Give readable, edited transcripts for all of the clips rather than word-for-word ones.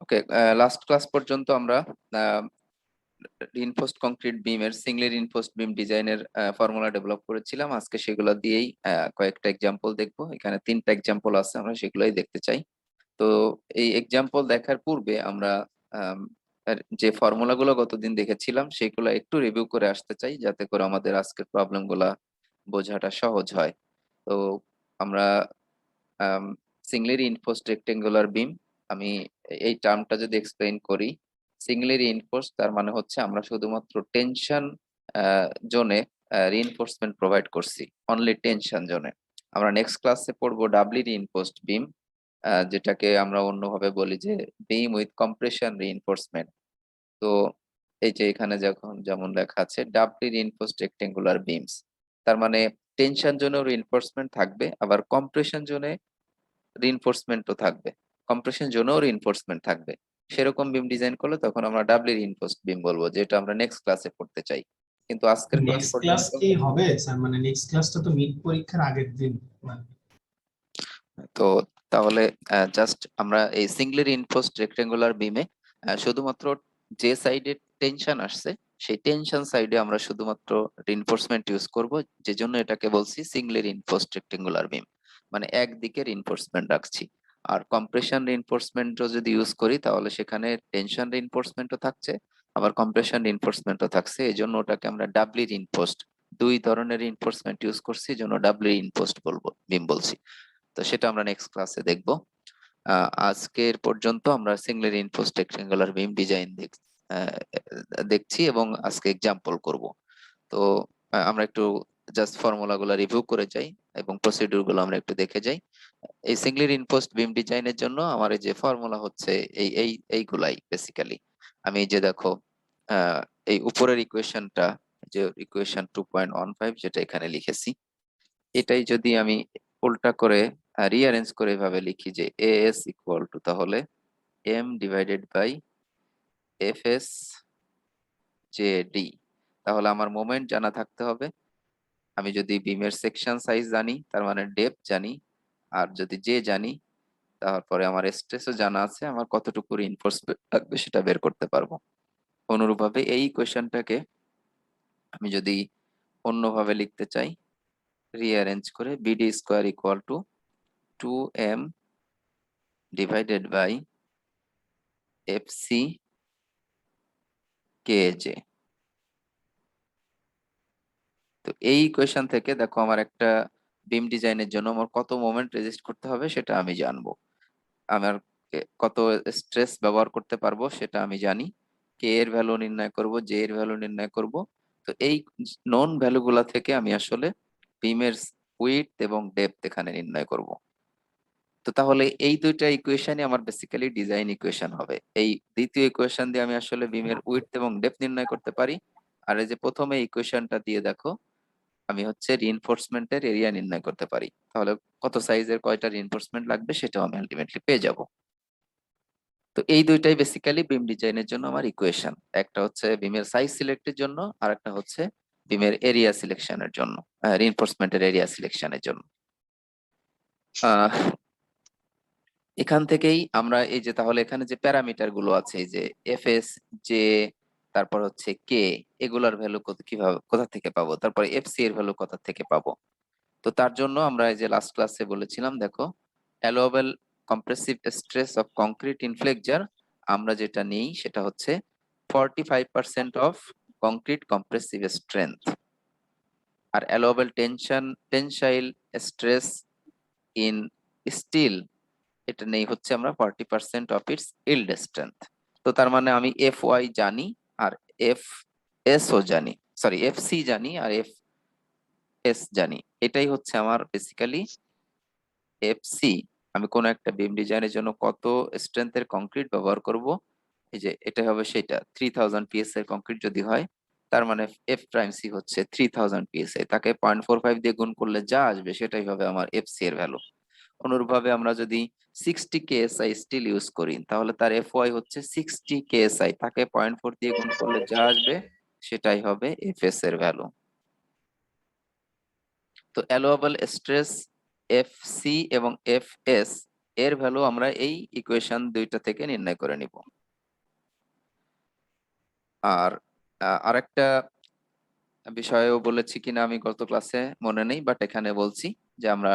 ওকে, last class পর্যন্ত আমরা reinforced concrete বিমের সিঙ্গলি রিইনফোর্সড বিম ডিজাইনের ফর্মুলা ডেভেলপ করেছিলাম। আজকে সেগুলো দিয়েই কয়েকটা এক্সাম্পল দেখবো। এখানে 3টা এক্সাম্পল আছে, আমরা সেগুলোই দেখতে চাই। তো এই এক্সাম্পল দেখার পূর্বে আমরা যে ফর্মুলাগুলো গতদিন দেখেছিলাম সেগুলো একটু রিভিউ করে আসতে চাই, যাতে করে আমাদের আজকের প্রবলেম গুলা বোঝাটা সহজ হয়। তো আমরা সিঙ্গলি রিইনফোর্সড রেক্টেঙ্গুলার বিম, আমি এই টার্মটা যদি এক্সপ্লেইন করি, সিঙ্গলি রিইনফোর্সড তার মানে হচ্ছে আমরা শুধুমাত্র টেনশন জোনে রিইনফোর্সমেন্ট প্রোভাইড করছি, অনলি টেনশন জোনে। আমরা নেক্সট ক্লাসে পড়বো ডাবলি রিইনফোর্সড বিম, যেটাকে আমরা অন্যভাবে বলি যে বিম উইথ কম্প্রেশন রিইনফোর্সমেন্ট। তো এই যে এখানে যেমন লেখা আছে ডাবলি রিইনফোর্সড রেক্টেঙ্গুলার বিমস, তার মানে টেনশন জোনেও রিইনফোর্সমেন্ট থাকবে, আবার কম্প্রেশন জোনে রিইনফোর্সমেন্টও থাকবে, কম্প্রেশন জোনেও রিইনফোর্সমেন্ট থাকবে। সেরকম বিম ডিজাইন করলে তখন আমরা ডাবলি রিইনফোর্সড বিম বলবো, যেটা আমরা নেক্সট ক্লাসে পড়তে চাই। কিন্তু আজকের ক্লাস নেক্সট ক্লাস পর্যন্ত কি হবে স্যার? মানে নেক্সট ক্লাসটা তো মিড পরীক্ষার আগের দিন। মানে তো তাহলে জাস্ট আমরা এই সিঙ্গলি রিইনফোর্সড রেক্টেঙ্গুলার বিমে শুধুমাত্র যে সাইডে টেনশন আসছে সেই টেনশন সাইডে আমরা শুধুমাত্র রিইনফোর্সমেন্ট ইউজ করব, যে জন্য এটাকে বলছি সিঙ্গলি রিইনফোর্সড রেক্টেঙ্গুলার বিম, মানে একদিকে রিইনফোর্সমেন্ট রাখছি। আর কম্প্রেশন রিইনফোর্সমেন্টও যদি ইউজ করি তাহলে সেখানে টেনশন রিইনফোর্সমেন্টও থাকছে, আবার কম্প্রেশন রিইনফোর্সমেন্টও থাকছে, এই জন্য ওটাকে আমরা ডাবলি রিইনফোর্সড, দুই ধরনের রিইনফোর্সমেন্ট ইউজ করছি, এই জন্য ডাবলি রিইনফোর্সড বলবো, বিম বলছি। তো সেটা আমরা নেক্সট ক্লাসে দেখবো। আজকের পর্যন্ত আমরা সিঙ্গলি রিইনফোর্সড রেক্টেঙ্গুলার বিম ডিজাইন দেখছি এবং আজকে এক্সাম্পল করব। তো আমরা একটু জাস্ট ফর্মুলা গুলো রিভিউ করে যাই এবং প্রসিডিউর গুলো আমরা একটু দেখে যাই। এই সিঙ্গলি রিইনফোর্সড বিম ডিজাইনের জন্য আমার এই যে ফর্মুলা হচ্ছে এইগুলাই বেসিক্যালি। আমি এই যে দেখো আহ, এই উপরের ইকুয়েশনটা, যে ইকুয়েশন 2.15 যেটা এখানে লিখেছি, এটাই যদি আমি উল্টা করে রিঅ্যারেঞ্জ করে এভাবে লিখি যে এএস ইকুয়াল টু তাহলে M divided by F S J D, তাহলে আমার মোমেন্ট জানা থাকতে হবে। আমি যদি বিমের সেকশন সাইজ জানি তার মানে ডেপথ জানি, আর যদি জে জানি তারপরে আমার স্ট্রেসও জানা আছে, আমার কতটুকু রিইনফোর্সমেন্ট লাগবে সেটা বের করতে পারবো। অনুরূপভাবে এই ইকুয়েশনটাকে আমি যদি অন্যভাবে লিখতে চাই, রিঅ্যারেঞ্জ করে BD square equal to 2m divided by FC KJ. তো এই ইকুয়েশন থেকে দেখো আমার একটা বিম ডিজাইনের জন্য আমার কত মোমেন্ট রেজিস্ট করতে হবে সেটা আমি জানবো, আমার কত স্ট্রেস ব্যবহার করতে পারবো সেটা আমি জানি, কে এর ভ্যালু নির্ণয় করব, জে এর ভ্যালু নির্ণয় করব। তো এই নন ভ্যালু গুলা থেকে আমি আসলে বিমের উইডথ এবং ডেপথ এখানে নির্ণয় করব। তো তাহলে এই দুইটা ইকুয়েশনই আমার বেসিক্যালি ডিজাইন ইকুয়েশন হবে। এই দ্বিতীয় ইকুয়েশন দিয়ে আমি আসলে বিমের উইডথ এবং ডেপথ নির্ণয় করতে পারি। আর এই যে প্রথমে ইকুয়েশনটা দিয়ে দেখো আমি হচ্ছে রিইনফোর্সমেন্টের এরিয়া নির্ণয় করতে পারি, তাহলে কত সাইজের কয়টা রিইনফোর্সমেন্ট লাগবে সেটাও আমি আলটিমেটলি পেয়ে যাব। তো এই দুইটাই বেসিক্যালি বিম ডিজাইনের জন্য আমার ইকুয়েশন, একটা হচ্ছে বিমের সাইজ সিলেক্টের জন্য আর একটা হচ্ছে বিমের এরিয়া সিলেকশনের জন্য, রিইনফোর্সমেন্টের এরিয়া সিলেকশনের জন্য। আহ এখান থেকেই আমরা এই যে তাহলে এখানে যে প্যারামিটার গুলো আছে, এই যে এফএস, জে, তারপর হচ্ছে কে, এগুলার ভ্যালু কিভাবে কোথা থেকে পাবো, তারপর এফসি এর ভ্যালু কোথা থেকে পাবো। তো তার জন্য আমরা এই যে লাস্ট ক্লাসে বলেছিলাম, দেখো allowable compressive stress of concrete in flexure, আমরা যেটা নেই সেটা হচ্ছে 45% অফ কংক্রিট কম্প্রেসিভ স্ট্রেংথ। আর allowable tensile stress in steel, এটা নেই হচ্ছে আমরা 40% অফ ইটস ইল্ড স্ট্রেংথ। তো তার মানে আমি এফ ওয়াই জানি আর এফ এস ও জানি, সরি এফ সি জানি আর এফ এস জানি, এটাই হচ্ছে আমার বেসিক্যালি এফ সি। আমি কোন একটা বিম ডিজাইনের জন্য কত স্ট্রেংথের কংক্রিট ব্যবহার করব, এই যে এটা হবে সেটা 3000 পিএস এর কংক্রিট যদি হয়, তার মানে এফ প্রাইম সি হচ্ছে 3000 পিএসআই, তাকে 0.45 দিয়ে গুণ করলে যা আসবে সেটাই হবে আমার এফ সি এর ভ্যালু। অনুরূপভাবে আমরা যদি 60 কেএসআই স্টিল ইউজ করি তাহলে তার এফ ওয়াই হচ্ছে 60 কেএসআই, তাকে 0.4 দিয়ে গুণ করলে যা আসবে সেটাই হবে এফ এস এর ভ্যালু। তো অ্যালোয়েবল স্ট্রেস এফ সি এবং এফ এস, এর ভ্যালু আমরা এই ইকুয়েশন দুইটা থেকে নির্ণয় করে নিব। আর আরেকটা বিষয়েও বলেছি কিনা আমি গত ক্লাসে মনে নেই, বাট এখানে বলছি যে আমরা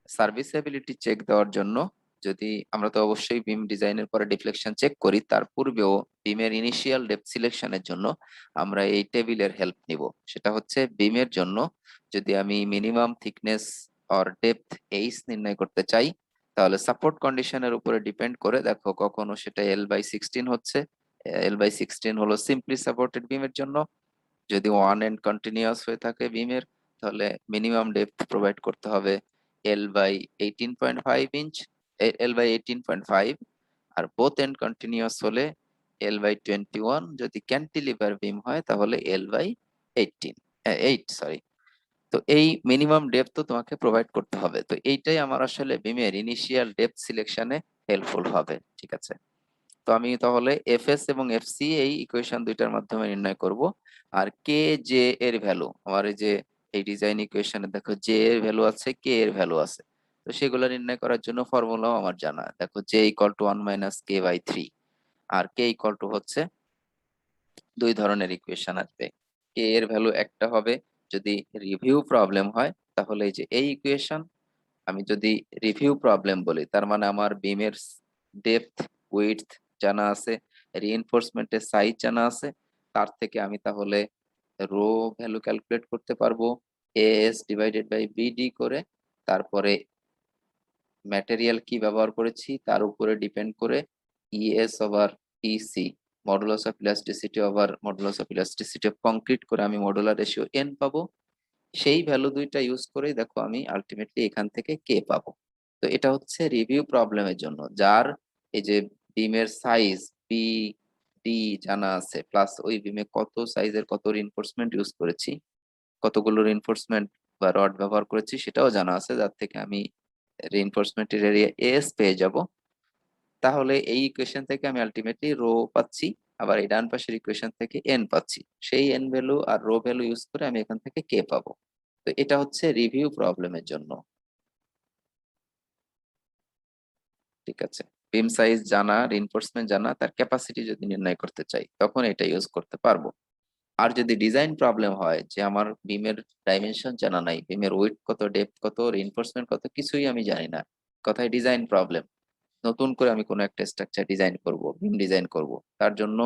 সার্ভিসেবিলিটি চেক দেওয়ার জন্য যদি আমরা তো অবশ্যই বিম ডিজাইনের পরে ডিফ্লেকশন চেক করি, তার পূর্বেও বিমের ইনিশিয়াল ডেপথ সিলেকশনের জন্য আমরা এই টেবিলের হেল্প নিব। সেটা হচ্ছে বিমের জন্য যদি আমি minimum thickness or depth H নির্ণয় করতে চাই, তাহলে সাপোর্ট কন্ডিশনের উপরে ডিপেন্ড করে দেখো কখনো সেটা L/16 হচ্ছে। L/16 হলো সিম্পলি সাপোর্টেড বিমের জন্য। যদি ওয়ান এন্ড কন্টিনিউয়াস হয়ে থাকে বিমের, তাহলে মিনিমাম ডেপথ প্রোভাইড করতে হবে L/18.5 ইঞ্চ, L/18.5। আর বোথ এন্ড কন্টিনিউয়াস হলে L/21। যদি ক্যান্টিলিভার বিম হয় তাহলে L/8, তো এই মিনিমাম ডেপথ তো তোমাকে প্রোভাইড করতে হবে। তো এইটাই আমার আসলে বিমের ইনিশিয়াল ডেপথ সিলেকশনে হেল্পফুল হবে, ঠিক আছে। তো আমি তাহলে এফএস এবং এফসি এই ইকুয়েশন দুইটার মাধ্যমে নির্ণয় করব। আর কে জে এর ভ্যালু, আমার এই যে এই ডিজাইন ইকুয়েশনে দেখো জে এর ভ্যালু আছে, কে এর ভ্যালু আছে, তো সেগুলো নির্ণয় করার জন্য ফর্মুলাও আমার জানা। দেখো জে ইকুয়াল টু 1 - k/3, আর কে ইকুয়াল টু হচ্ছে দুই ধরনের ইকুয়েশন আসবে। কে এর ভ্যালু একটা হবে যদি রিভিউ প্রবলেম হয়, তাহলে এই যে এই ইকুয়েশন। আমি যদি রিভিউ প্রবলেম বলি, তার মানে আমার বিমের ডেপথ, উইডথ জানা আছে, রিইনফোর্সমেন্টের সাইজ জানা আছে, তার থেকে আমি তাহলে রো ভ্যালু ক্যালকুলেট করতে পারবো এএস ডিভাইডেড বাই বিডি করে। তারপরে ম্যাটেরিয়াল কি ব্যবহার করেছি তার উপরে ডিপেন্ড করে ES over EC, modulus of elasticity over modulus of elasticity of concrete করে আমি মডুলার রেশিও এন পাবো। সেই ভ্যালু দুইটা ইউজ করেই দেখো আমি আলটিমেটলি এখান থেকে কে পাবো। তো এটা হচ্ছে রিভিউ প্রবলেমের জন্য, যার এই যে বিমের সাইজ বি ডি জানা আছে, প্লাস ওই বিমে কত সাইজের কত রিইনফোর্সমেন্ট ইউজ করেছি, কতগুলো রিইনফোর্সমেন্ট বা রড ব্যবহার করেছি সেটাও জানা আছে, যার থেকে আমি রিইনফোর্সমেন্টের এরিয়া এস পেয়ে যাব। তাহলে এই ইকুয়েশন থেকে আমি আলটিমেটলি রো পাচ্ছি, আবার এই ডান পাশের ইকুয়েশন থেকে এন পাচ্ছি। সেই এন ভ্যালু আর রো ভ্যালু ইউজ করে আমি এখান থেকে কে পাবো। তো এটা হচ্ছে রিভিউ প্রবলেমের জন্য, ঠিক আছে। বিম সাইজ জানা, রিইনফোর্সমেন্ট জানা, তার ক্যাপাসিটি যদি নির্ণয় করতে চাই তখন এটা ইউজ করতে পারবো। আর যদি ডিজাইন প্রবলেম হয় যে আমার বিমের ডাইমেনশন জানা নাই, বিমের উইডথ কত, ডেপথ কত, রিইনফোর্সমেন্ট কত, কিছুই আমি জানি না, কথায় ডিজাইন প্রবলেম, নতুন করে আমি কোনো একটা স্ট্রাকচার ডিজাইন করব, বিম ডিজাইন করব, তার জন্য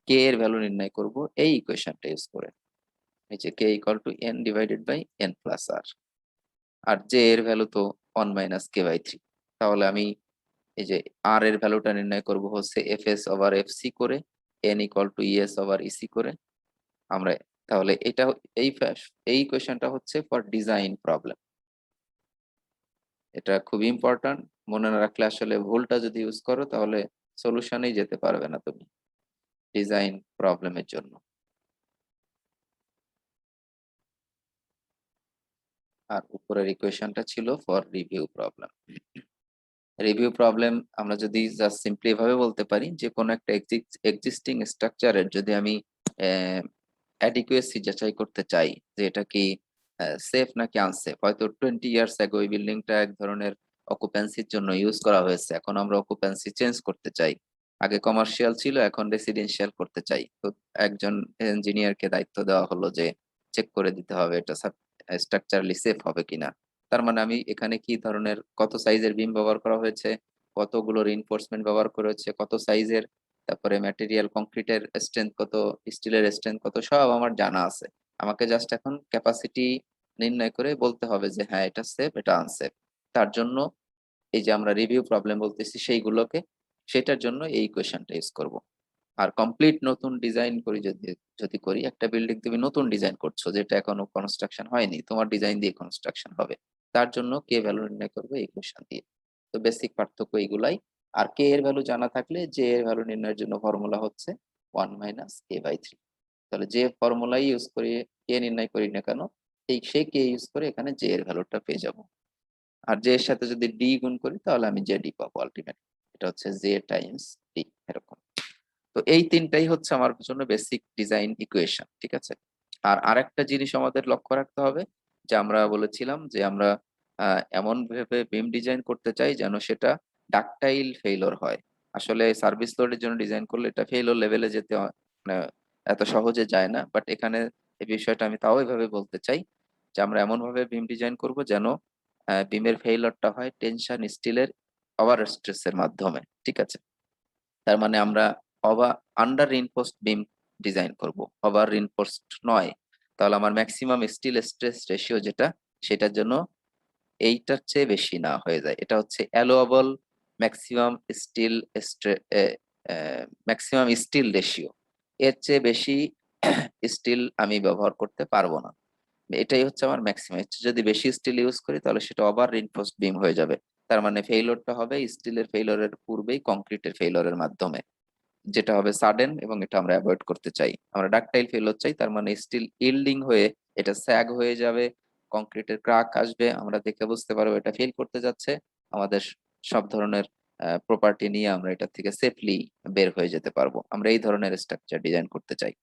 কে এর ভ্যালু নির্ণয় করব এই ইকুয়েশনটা ইউজ করে। এই যে k equal to N divided by n plus r. আর জে এর ভ্যালু তো 1 - k/3। তাহলে আমি এই যে আর এর ভ্যালুটা নির্ণয় করব হচ্ছে F S over F C করে, n equal to ES over EC করে। আমরা তাহলে এটা এই কোয়েশ্চেনটা হচ্ছে ফর ডিজাইন প্রবলেম। এটা খুব ইম্পর্টেন্ট, মনে না রাখলে আসলে ভুলটা যদি ইউজ করো তাহলে সলিউশনেই যেতে পারবে না তুমি ডিজাইন প্রবলেমের জন্য। আর উপরের ইকুয়েশনটা ছিল for review problem. Review problem আমরা যদি জাস্ট সিম্পলি ভাবে বলতে পারি যে কোনো একটা এক্সিস্টিং স্ট্রাকচারের যদি আমি অ্যাডিকুয়েসি যাচাই করতে চাই যে এটা কি সেফ নাকি আনসেফ। হয়তো 20 ইয়ার্স আগে ওই বিল্ডিংটা এক ধরনের অকুপেন্সির জন্য ইউজ করা হয়েছে, এখন আমরা অকুপেন্সি চেঞ্জ করতে চাই, আগে কমার্শিয়াল ছিল এখন রেসিডেন্সিয়াল করতে চাই, তো একজন ইঞ্জিনিয়ারকে দায়িত্ব দেওয়া হলো যে চেক করে দিতে হবে এটা স্ট্রাকচারালি সেফ হবে কিনা। তার মানে আমি এখানে কি ধরনের কত সাইজের বিম ব্যবহার করা হয়েছে, কতগুলো রিইনফোর্সমেন্ট ব্যবহার করা হয়েছে, কত সাইজের, তারপরে ম্যাটেরিয়াল কংক্রিটের স্ট্রেংথ কত, স্টিলের স্ট্রেংথ কত, সব আমার জানা আছে। আমাকে জাস্ট এখন ক্যাপাসিটি নির্ণয় করে বলতে হবে যে হ্যাঁ এটা সেফ এটা আনসেফ। তার জন্য এই যে আমরা রিভিউ প্রবলেম বলতেছি সেইগুলোকে, সেটার জন্য এই কোয়েশ্চেনটা ইউজ করব। আর কমপ্লিট নতুন ডিজাইন করি যদি যদি করি, একটা বিল্ডিং তুমি নতুন ডিজাইন করছো যেটা এখনো কনস্ট্রাকশন হয়নি, তোমার ডিজাইন দিয়ে কনস্ট্রাকশন হবে, তার জন্য কে ভ্যালু নির্ণয় করবে এই কোয়েশ্চেন দিয়ে। তো বেসিক পার্থক্য এইগুলাই। আর কে এর ভ্যালু জানা থাকলে জে এর ভ্যালু নির্ণয়ের জন্য ফর্মুলা হচ্ছে 1 - k/3। তাহলে যে ফর্মুলাই ইউজ করে কে নির্ণয় করি না কেন, সেই কে ইউজ করে এখানে জে এর ভ্যালুটা পেয়ে যাব। আর জে এর সাথে যদি ডি গুণ করি তাহলে আমি জে ডি পাবো আলটিমেট। এটা হচ্ছে জে টাইমস ডি এরকম। তো এই তিনটাই হচ্ছে আমার জন্য বেসিক ডিজাইন ইকুয়েশন, ঠিক আছে। আর আরেকটা জিনিস আমাদের লক্ষ্য রাখতে হবে যে আমরা বলেছিলাম যে আমরা এমন ভাবে বিম ডিজাইন করতে চাই যেন সেটা ডাকটাইল ফেইলর হয়। আসলে সার্ভিস লোডের জন্য ডিজাইন করলে এটা ফেইলর লেভেলে যেতে মানে এত সহজে যায় না, বাট এখানে এই বিষয়টা আমি তাও এভাবে বলতে চাই যে আমরা এমন ভাবে বিম ডিজাইন করব যেন বিমের ফেইলরটা হয় টেনশন স্টিলের ওভার স্ট্রেসের মাধ্যমে, ঠিক আছে? তার মানে আমরা আন্ডার রিইনফোর্সড বিম ডিজাইন করব, ওভার রিইনফোর্সড নয়। তাহলে আমার ম্যাক্সিমাম স্টিল স্ট্রেস রেশিও যেটা, সেটার জন্য এইটার চেয়ে বেশি না হয়ে যায়। এটা হচ্ছে allowable maximum steel maximum steel ratio. এর চেয়ে বেশি স্টিল আমি ব্যবহার করতে পারবো না। এটাই হচ্ছে আমার ম্যাক্সিমাম। যদি বেশি স্টিল ইউজ করি তাহলে সেটা ওভার রিইনফোর্সড বিম হয়ে যাবে। তার মানে ফেইলরটা হবে স্টিলের ফেইলরের পূর্বেই কংক্রিটের ফেইলরের মাধ্যমে, যেটা হবে সাডেন, এবং এটা আমরা অ্যাভয়েড করতে চাই। আমরা ডাকটাইল ফেইলর চাই, তার মানে স্টিল ইল্ডিং হয়ে এটা স্যাগ হয়ে যাবে, কংক্রিটের ক্রাক আসবে, আমরা দেখে বুঝতে পারবো এটা ফেল করতে যাচ্ছে। আমাদের সব ধরনের প্রপার্টি নিয়ে আমরা এটা থেকে সেফলি বের হয়ে যেতে পারবো। আমরা এই ধরনের স্ট্রাকচার ডিজাইন করতে চাই।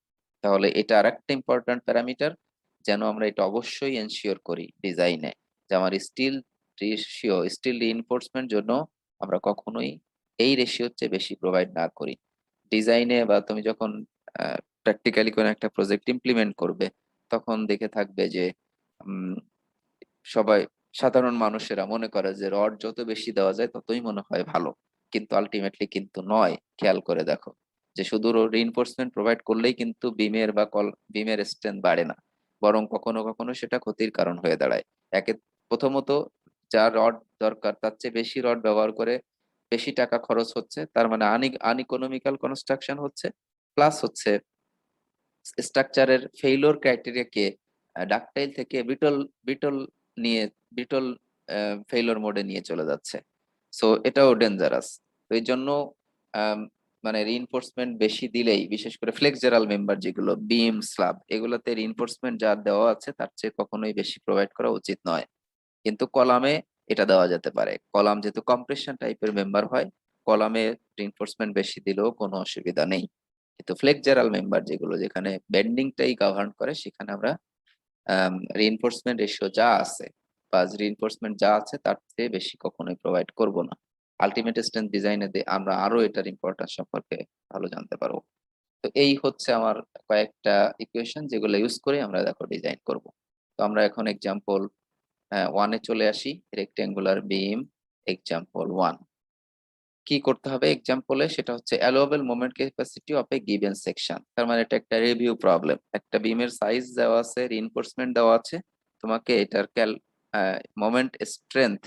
তাহলে এটা আরেকটা ইম্পর্ট্যান্ট প্যারামিটার, যেন আমরা এটা অবশ্যই এনশিওর করি ডিজাইনে, যে আমার স্টিল রেশিও, স্টিল রিইনফোর্সমেন্ট জন্য আমরা কখনোই এই রেশিওর চেয়ে বেশি প্রোভাইড না করি ডিজাইনে। বা তুমি যখন প্র্যাকটিক্যালি কোনো একটা প্রজেক্ট ইমপ্লিমেন্ট করবে, তখন দেখে থাকবে যে উম, সবাই, সাধারণ মানুষেরা মনে করে যে রড যত বেশি দেওয়া যায় ততই মনে হয় ভালো, কিন্তু আলটিমেটলি কিন্তু নয়। খেয়াল করে দেখো যে শুধু রিইনফোর্সমেন্ট প্রোভাইড করলেই কিন্তু বিমের স্ট্রেংথ বাড়ে না, বরং কখনো কখনো সেটা ক্ষতির কারণ হয়ে দাঁড়ায়। একে প্রথমত, যা রড দরকার তার চেয়ে বেশি রড ব্যবহার করে বেশি টাকা খরচ হচ্ছে, তার মানে আনইকোনমিক্যাল কনস্ট্রাকশন হচ্ছে। প্লাস হচ্ছে স্ট্রাকচারের ফেইলিওর ক্রাইটেরিয়াকে ডাকটাইল থেকে ব্রিটল ব্রিটল নিয়ে ব্রিটল ফেইলিওর মোডে নিয়ে চলে যাচ্ছে। সো এটাও ডেঞ্জারাস। তো এই জন্য আম, মানে রিইনফোর্সমেন্ট বেশি দিলেই, বিশেষ করে ফ্লেক্সজারাল মেম্বার যেগুলো বিম স্ল্যাব, এগুলোতে রিইনফোর্সমেন্ট যা দেওয়া আছে তার চেয়ে কখনোই বেশি প্রোভাইড করা উচিত নয়। কিন্তু কলামে এটা দেওয়া যেতে পারে, কলাম যেহেতু কম্প্রেশন টাইপের মেম্বার হয়, কলামে রিইনফোর্সমেন্ট বেশি দিলেও কোনো অসুবিধা নেই। কিন্তু ফ্লেক্সজারাল মেম্বার যেগুলো, যেখানে বেন্ডিংটাই গভর্ন করে, সেখানে আমরা রিইনফোর্সমেন্ট রেশিও যা আছে বা রিইনফোর্সমেন্ট যা আছে তার চেয়ে বেশি কখনোই প্রোভাইড করব না। আলটিমেট স্ট্রেংথ ডিজাইনে আমরা আরো এটার ইম্পর্টেন্স সম্পর্কে ভালো জানতে পারবো। তো এই হচ্ছে আমার কয়েকটা ইকুয়েশন, যেগুলো ইউজ করে আমরা দেখো ডিজাইন করব। তো আমরা এখন এক্সাম্পল ওয়ানে চলে আসি। Rectangular beam example one. কি করতে হবে এক্সাম্পলে, সেটা হচ্ছে allowable moment capacity of a given section. তার মানে এটা একটা রিভিউ প্রবলেম। একটা বিমের সাইজ দেওয়া আছে, রিইনফোর্সমেন্ট দেওয়া আছে, তোমাকে এটার মোমেন্ট স্ট্রেংথ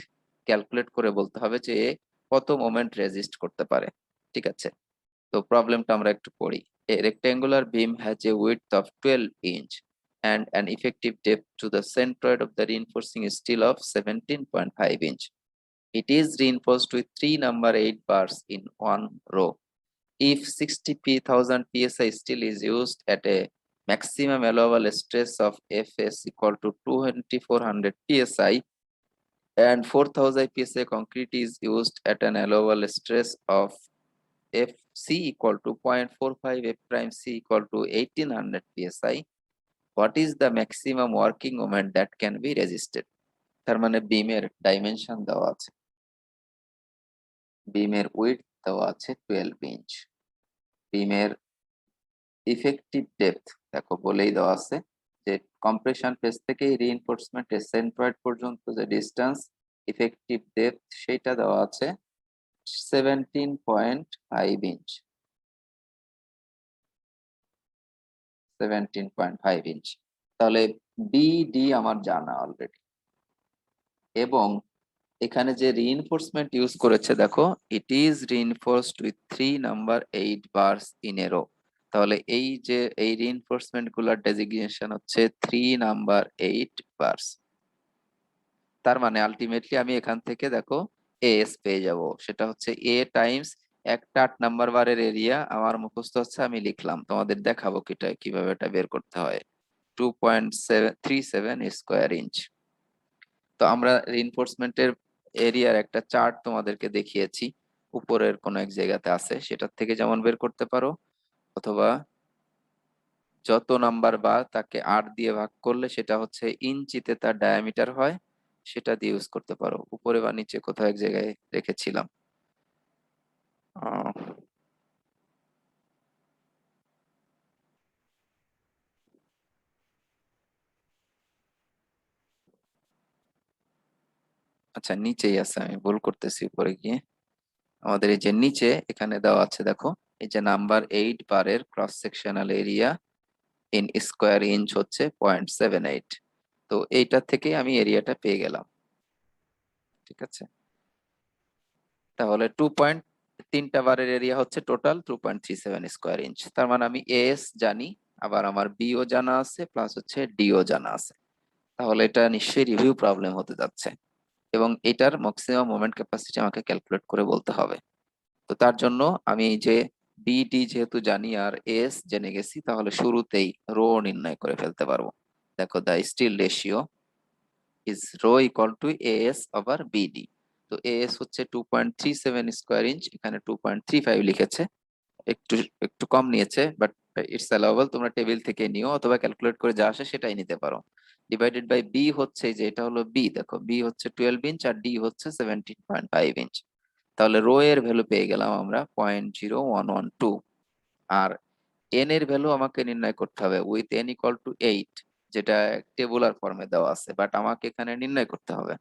ক্যালকুলেট করে বলতে হবে যে এ কত মোমেন্ট রেজিস্ট করতে পারে, ঠিক আছে? তো প্রবলেমটা আমরা একটু পড়ি। এ rectangular beam has a width of 12 inch and an effective depth to the centroid of the reinforcing steel of 17.5 inch. It is reinforced with 3 number 8 bars in one row. If 60,000 psi steel is used at a maximum allowable stress of Fs equal to 2400 psi and 4000 psi concrete is used at an allowable stress of Fc equal to 0.45, F prime C equal to 1800 psi, what is the maximum working moment that can be resisted? তার মানে বিমের dimension দেওয়া আছে, বিমের width দেওয়া আছে 12 inch, বিমের effective depth দেখো বলেই দেওয়া আছে যে কম্প্রেশন ফেজ থেকে রিইনফোর্সমেন্ট সেন্ট্রয়েড পর্যন্ত যে ডিসটেন্স, ইফেক্টিভ ডেপথ সেটা দেওয়া আছে 17.5 ইঞ্চ, 17.5 ইঞ্চ। তাহলে বিডি আমার জানা অলরেডি, এবং এখানে যে রিইনফোর্সমেন্ট ইউজ করেছে দেখো, it is reinforced with 3 number 8 bars in a row. তাহলে এই যে এই রিইনফোর্সমেন্ট গুলার ডেজিগনেশন হচ্ছে 3 নাম্বার 8 বারস। তার মানে আলটিমেটলি আমি এখান থেকে দেখো এস পেয়ে যাব, সেটা হচ্ছে এ টাইমস একটা 8 নাম্বার বারের এরিয়া আমার মুখস্থ হচ্ছে, আমি লিখলাম, তোমাদের দেখাবো কিভাবে এটা বের করতে হয়। 2.37 স্কোয়ার ইঞ্চ। তো আমরা রিইনফোর্সমেন্টের এরিয়ার একটা চার্ট তোমাদেরকে দেখিয়েছি, উপরের কোন এক জায়গাতে আছে, সেটার থেকে যেমন বের করতে পারো, অথবা যত নাম্বার বা তাকে 8 দিয়ে ভাগ করলে সেটা হচ্ছে ইঞ্চিতে তার ডায়ামিটার হয়, সেটা দিয়ে ইউজ করতে পারো। উপরে বা নিচে কোথাও এক জায়গায় রেখেছিলাম। আহ, আচ্ছা নিচেই আছে, আমি ভুল করতেছি উপরে গিয়ে। আমাদের এই যে নিচে এখানে দেওয়া আছে দেখো, এই যে নাম্বার 8 বারের cross sectional area in square inch হচ্ছে 0.78। তো এইটা থেকে আমি এরিয়াটা পেয়ে গেলাম। ঠিক আছে, তাহলে 3টা বারের এরিয়া হচ্ছে টোটাল 2.37 স্কোয়ার ইঞ্চ। তার মানে আমি এস জানি, আবার আমার বিও জানা আছে, প্লাস হচ্ছে ডিও জানা আছে। তাহলে এটা নিশ্চয়ই রিভিউ প্রবলেম হতে যাচ্ছে, এবং এটার ম্যাক্সিমাম মোমেন্ট ক্যাপাসিটি আমাকে ক্যালকুলেট করে বলতে হবে। তো তার জন্য আমি এই যে বিডি যেহেতু জানি আর এস জেনে গেছি, তাহলে শুরুতেই রো নির্ণয় করে ফেলতে পারবো। দেখো the steel ratio is rho equal to AS over BD. তো এএস হচ্ছে 2.37 স্কোয়ার ইঞ্চ, এখানে 2.35 লিখেছে, একটু একটু কম নিয়েছে, বাট ইটস অ্যালাউয়েবল। তোমরা টেবিল থেকে নিও অথবা ক্যালকুলেট করে যা আসে সেটাই নিতে পারো। ডিভাইডেড বাই বি হচ্ছে, যে এটা হলো বি, দেখো বি হচ্ছে 12 ইঞ্চ আর ডি হচ্ছে 17.5 ইঞ্চ। তাহলে রো এর ভ্যালু পেয়ে গেলাম আমরা 0.0112। আর এন এর ভ্যালু আমাকে নির্ণয় করতে হবে উইথ এন ইকুয়াল টু 8, যেটা টেবুলার ফর্মে দেওয়া আছে, বাট আমাকে এখানে নির্ণয় করতে হবে।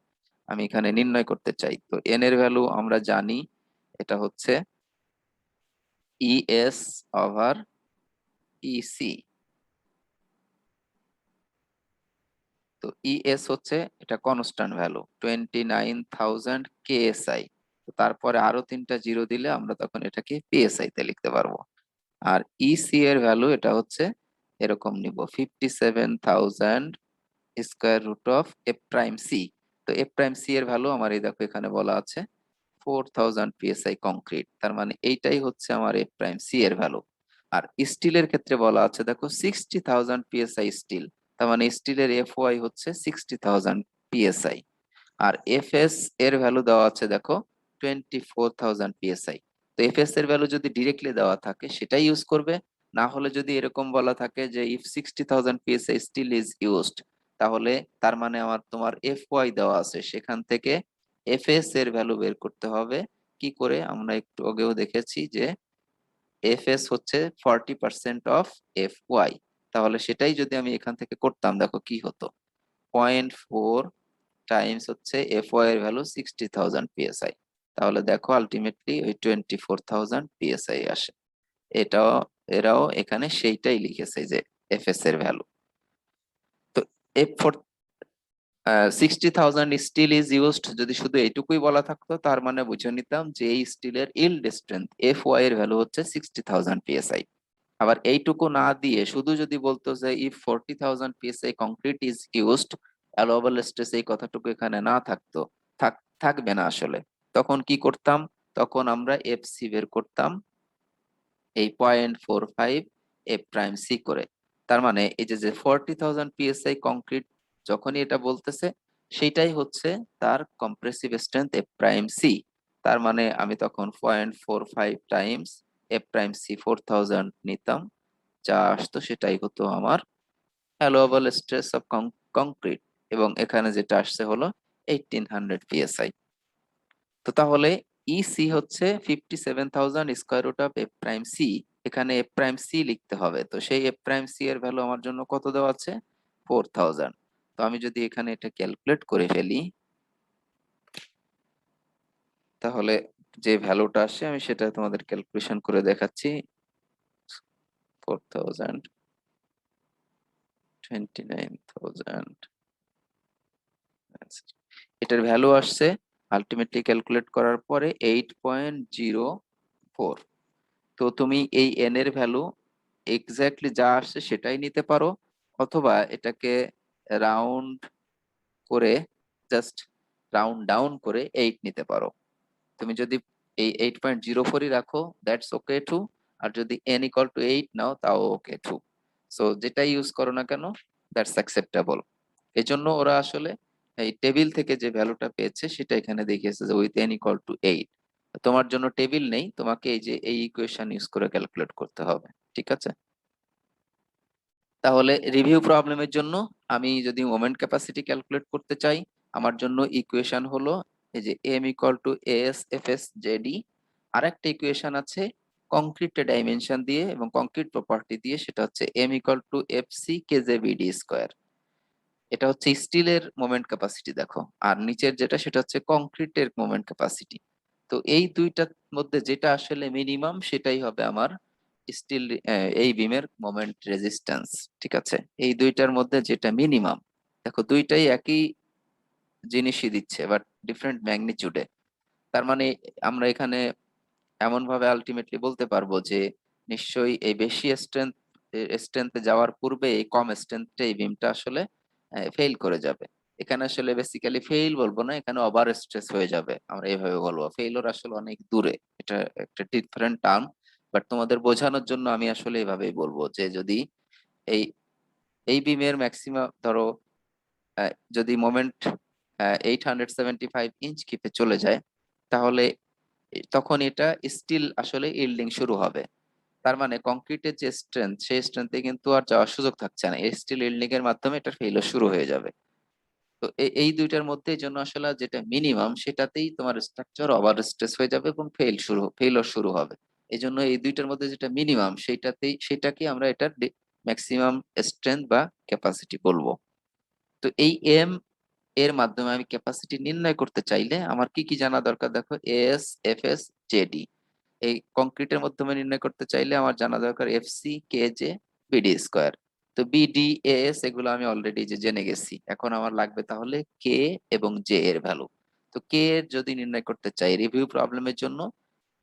আমি এখানে নির্ণয় করতে চাই, তো এন এর ভ্যালু আমরা জানি, এটা হচ্ছে ইএস ওভার ইসি। তো ইএস হচ্ছে এটা কনস্ট্যান্ট ভ্যালু 29,000 কেএসআই। তারপরে আরো 3টা জিরো দিলে আমরা তখন এটাকে পিএসআই তে লিখতে পারবো। আর ইসি এর ভ্যালু এটা হচ্ছে এরকম নিব, 57,000 square root of F prime C. তো এফ প্রাইম সি এর ভ্যালু আমার এই দেখো এখানে বলা আছে 4,000 পিএসআই কংক্রিট। তার মানে এইটাই হচ্ছে আমার এফ প্রাইম সি এর ভ্যালু। আর স্টিলের ক্ষেত্রে বলা আছে দেখো 60,000 পিএসআই স্টিল, তার মানে স্টিলের এফ ওয়াই হচ্ছে 60,000 পিএসআই। আর এফএস এর ভ্যালু দেওয়া আছে দেখো 24,000 পিএসআই। তো এফএস এর ভ্যালু যদি ডিরেক্টলি দেওয়া থাকে সেটাই ইউজ করবে, না হলে যদি এরকম বলা থাকে যে if 60,000 PSI steel is used, তাহলে তার মানে আমার তোমার এফ ওয়াই দেওয়া আছে, সেখান থেকে এফএস এর ভ্যালু বের করতে হবে। কি করে? আমরা একটু আগেও দেখেছি যে এফএস হচ্ছে 40% অফ এফ ওয়াই। তাহলে সেটাই যদি আমি এখান থেকে করতাম, দেখো কি হতো, 0.4 টাইমস হচ্ছে এফ ওয়াই এর ভ্যালু 60,000 পিএসআই। তাহলে দেখো আলটিমেটলি ওই 24,000 পিএসআই আসে। এটাও, এরাও এখানে সেইটাই লিখেছে যে এফএস এর ভ্যালু। তো F four 60,000 steel is used যদি শুধু এইটুকুই বলা থাকতো, তার মানে বুঝে নিতাম যে এই স্টিলের ইল্ড স্ট্রেংথ এফ ওয়াই এর ভ্যালু হচ্ছে 60,000 পিএসআই। আবার এইটুকু না দিয়ে শুধু যদি বলতো যে if 40,000 PSI concrete is used, allowable stress এই কথাটুকু এখানে না থাকতো, থাকবে না আসলে, তখন কি করতাম? তখন আমরা এফ সি বের করতাম এই 0.45 এফ প্রাইম সি করে। তার মানে এই যে যে 40,000 পিএসআই কংক্রিট যখনই এটা বলতেছে, সেটাই হচ্ছে তার compressive strength F prime C. তার মানে আমি তখন 0.45 টাইমস এফ প্রাইম সি 4,000 নিতাম, যা আসতো সেটাই হতো আমার অ্যালোয়েবল স্ট্রেস অফ কংক্রিট। এবং এখানে যেটা আসছে হলো 1800 পিএসআই। তো তাহলে ইসি হচ্ছে 57,000 square root of F prime C. এখানে এফ প্রাইম সি লিখতে হবে, তো সেই এফ প্রাইম সি এর ভ্যালু আমার জন্য কত দেওয়া আছে? 4,000। তো আমি যদি এখানে এটা ক্যালকুলেট করে ফেলি, তাহলে যে ভ্যালুটা আসে আমি সেটা তোমাদের ক্যালকুলেশন করে দেখাচ্ছি। 4,000, 29,000, এটার ভ্যালু আসছে আলটিমেটলি ক্যালকুলেট করার পরে 8.04। তো তুমি এই এন এর ভ্যালু এক্স্যাক্টলি যা আসছে সেটাই নিতে পারো, অথবা এটাকে রাউন্ড করে, জাস্ট রাউন্ড ডাউন করে 8 নিতে পারো। তুমি যদি এই 8.04ই রাখো, দ্যাটস ওকে টু। আর যদি এন ইকুয়াল টু 8 নাও, তাও ওকে টু। সো যেটা ইউজ করো না কেন, দ্যাটস অ্যাকসেপ্টেবল। এই জন্য ওরা আসলে এই টেবিল থেকে যে ভ্যালুটা পেয়েছে সেটা এখানে দেখিয়েছে যে উইথ এন ইকুয়াল টু 8। তোমার জন্য টেবিল নেই, তোমাকে এই যে এই ইকুয়েশন ইউজ করে ক্যালকুলেট করতে হবে। ঠিক আছে, তাহলে রিভিউ প্রবলেমের জন্য আমি যদি মোমেন্ট ক্যাপাসিটি ক্যালকুলেট করতে চাই, আমার জন্য ইকুয়েশন হলো এই যে M equal to S F S JD, আরেকটা ইকুয়েশন আছে কংক্রিটের ডাইমেনশন দিয়ে এবং কংক্রিট প্রপার্টি দিয়ে, সেটা হচ্ছে m equal to FC কেজে BD square. এটা হচ্ছে স্টিলের মোমেন্ট ক্যাপাসিটি দেখো, আর নিচের যেটা সেটা হচ্ছে কংক্রিটের মোমেন্ট ক্যাপাসিটি। তো এই দুইটার মধ্যে যেটা আসলে মিনিমাম সেটাই হবে আমার স্টিল এই বিমের মোমেন্ট রেজিস্ট্যান্স। ঠিক আছে, এই দুইটার মধ্যে যেটা মিনিমাম, দেখো দুইটাই একই জিনিসই দিচ্ছে বাট ডিফারেন্ট ম্যাগনিটিউডে। তার মানে আমরা এখানে এমন ভাবে আলটিমেটলি বলতে পারবো যে নিশ্চয়ই এই বেশি স্ট্রেংথে যাওয়ার পূর্বে এই কম স্ট্রেংথে এই বিমটা আসলে ফেল করে যাবে। এখানে আসলে বেসিক্যালি ফেইল বলবো না, এখানে ওভার স্ট্রেস হয়ে যাবে, আমরা এইভাবে বলবো। ফেইলর আসলে অনেক দূরে, এটা একটা ডিফারেন্ট টার্ম, বাট তোমাদের বোঝানোর জন্য আমি আসলে এইভাবেই বলবো যে যদি এই এই বিমের ম্যাক্সিমাম ধরো যদি মোমেন্ট 875 ইঞ্চ কিপে চলে যায়, তাহলে তখন এটা স্টিল আসলে ইল্ডিং শুরু হবে। তার মানে কংক্রিটের যে স্ট্রেংথ, সেই স্ট্রেংথে কিন্তু আর যাওয়ার সুযোগ থাকছে না, স্টিল ইল্ডিং এর মাধ্যমে এটা ফেইলিওর শুরু হয়ে যাবে। তো এই দুইটার মধ্যে এই জন্য আসলে যেটা মিনিমাম সেটাতেই তোমার স্ট্রাকচার ওভার স্ট্রেস হয়ে যাবে এবং ফেইলিওর শুরু হবে। এই জন্য এই দুইটার মধ্যে যেটা মিনিমাম সেটাকে আমরা এটার ম্যাক্সিমাম স্ট্রেংথ বা ক্যাপাসিটি বলবো। তো এই এম এর মাধ্যমে আমি ক্যাপাসিটি নির্ণয় করতে চাইলে আমার কি কি জানা দরকার, দেখো এস, এফ এস, জেডি। এই কংক্রিটের মাধ্যমে নির্ণয় করতে চাইলে আমার জানা দরকার এফসি, কেজে, বিডি স্কোয়ার। তো বিডি, এস এগুলো আমি অলরেডি যে জেনে গেছি, এখন আমার লাগবে তাহলে কে এবং জে এর ভ্যালু। তো কে এর যদি নির্ণয় করতে চাই রিভিউ প্রবলেমের জন্য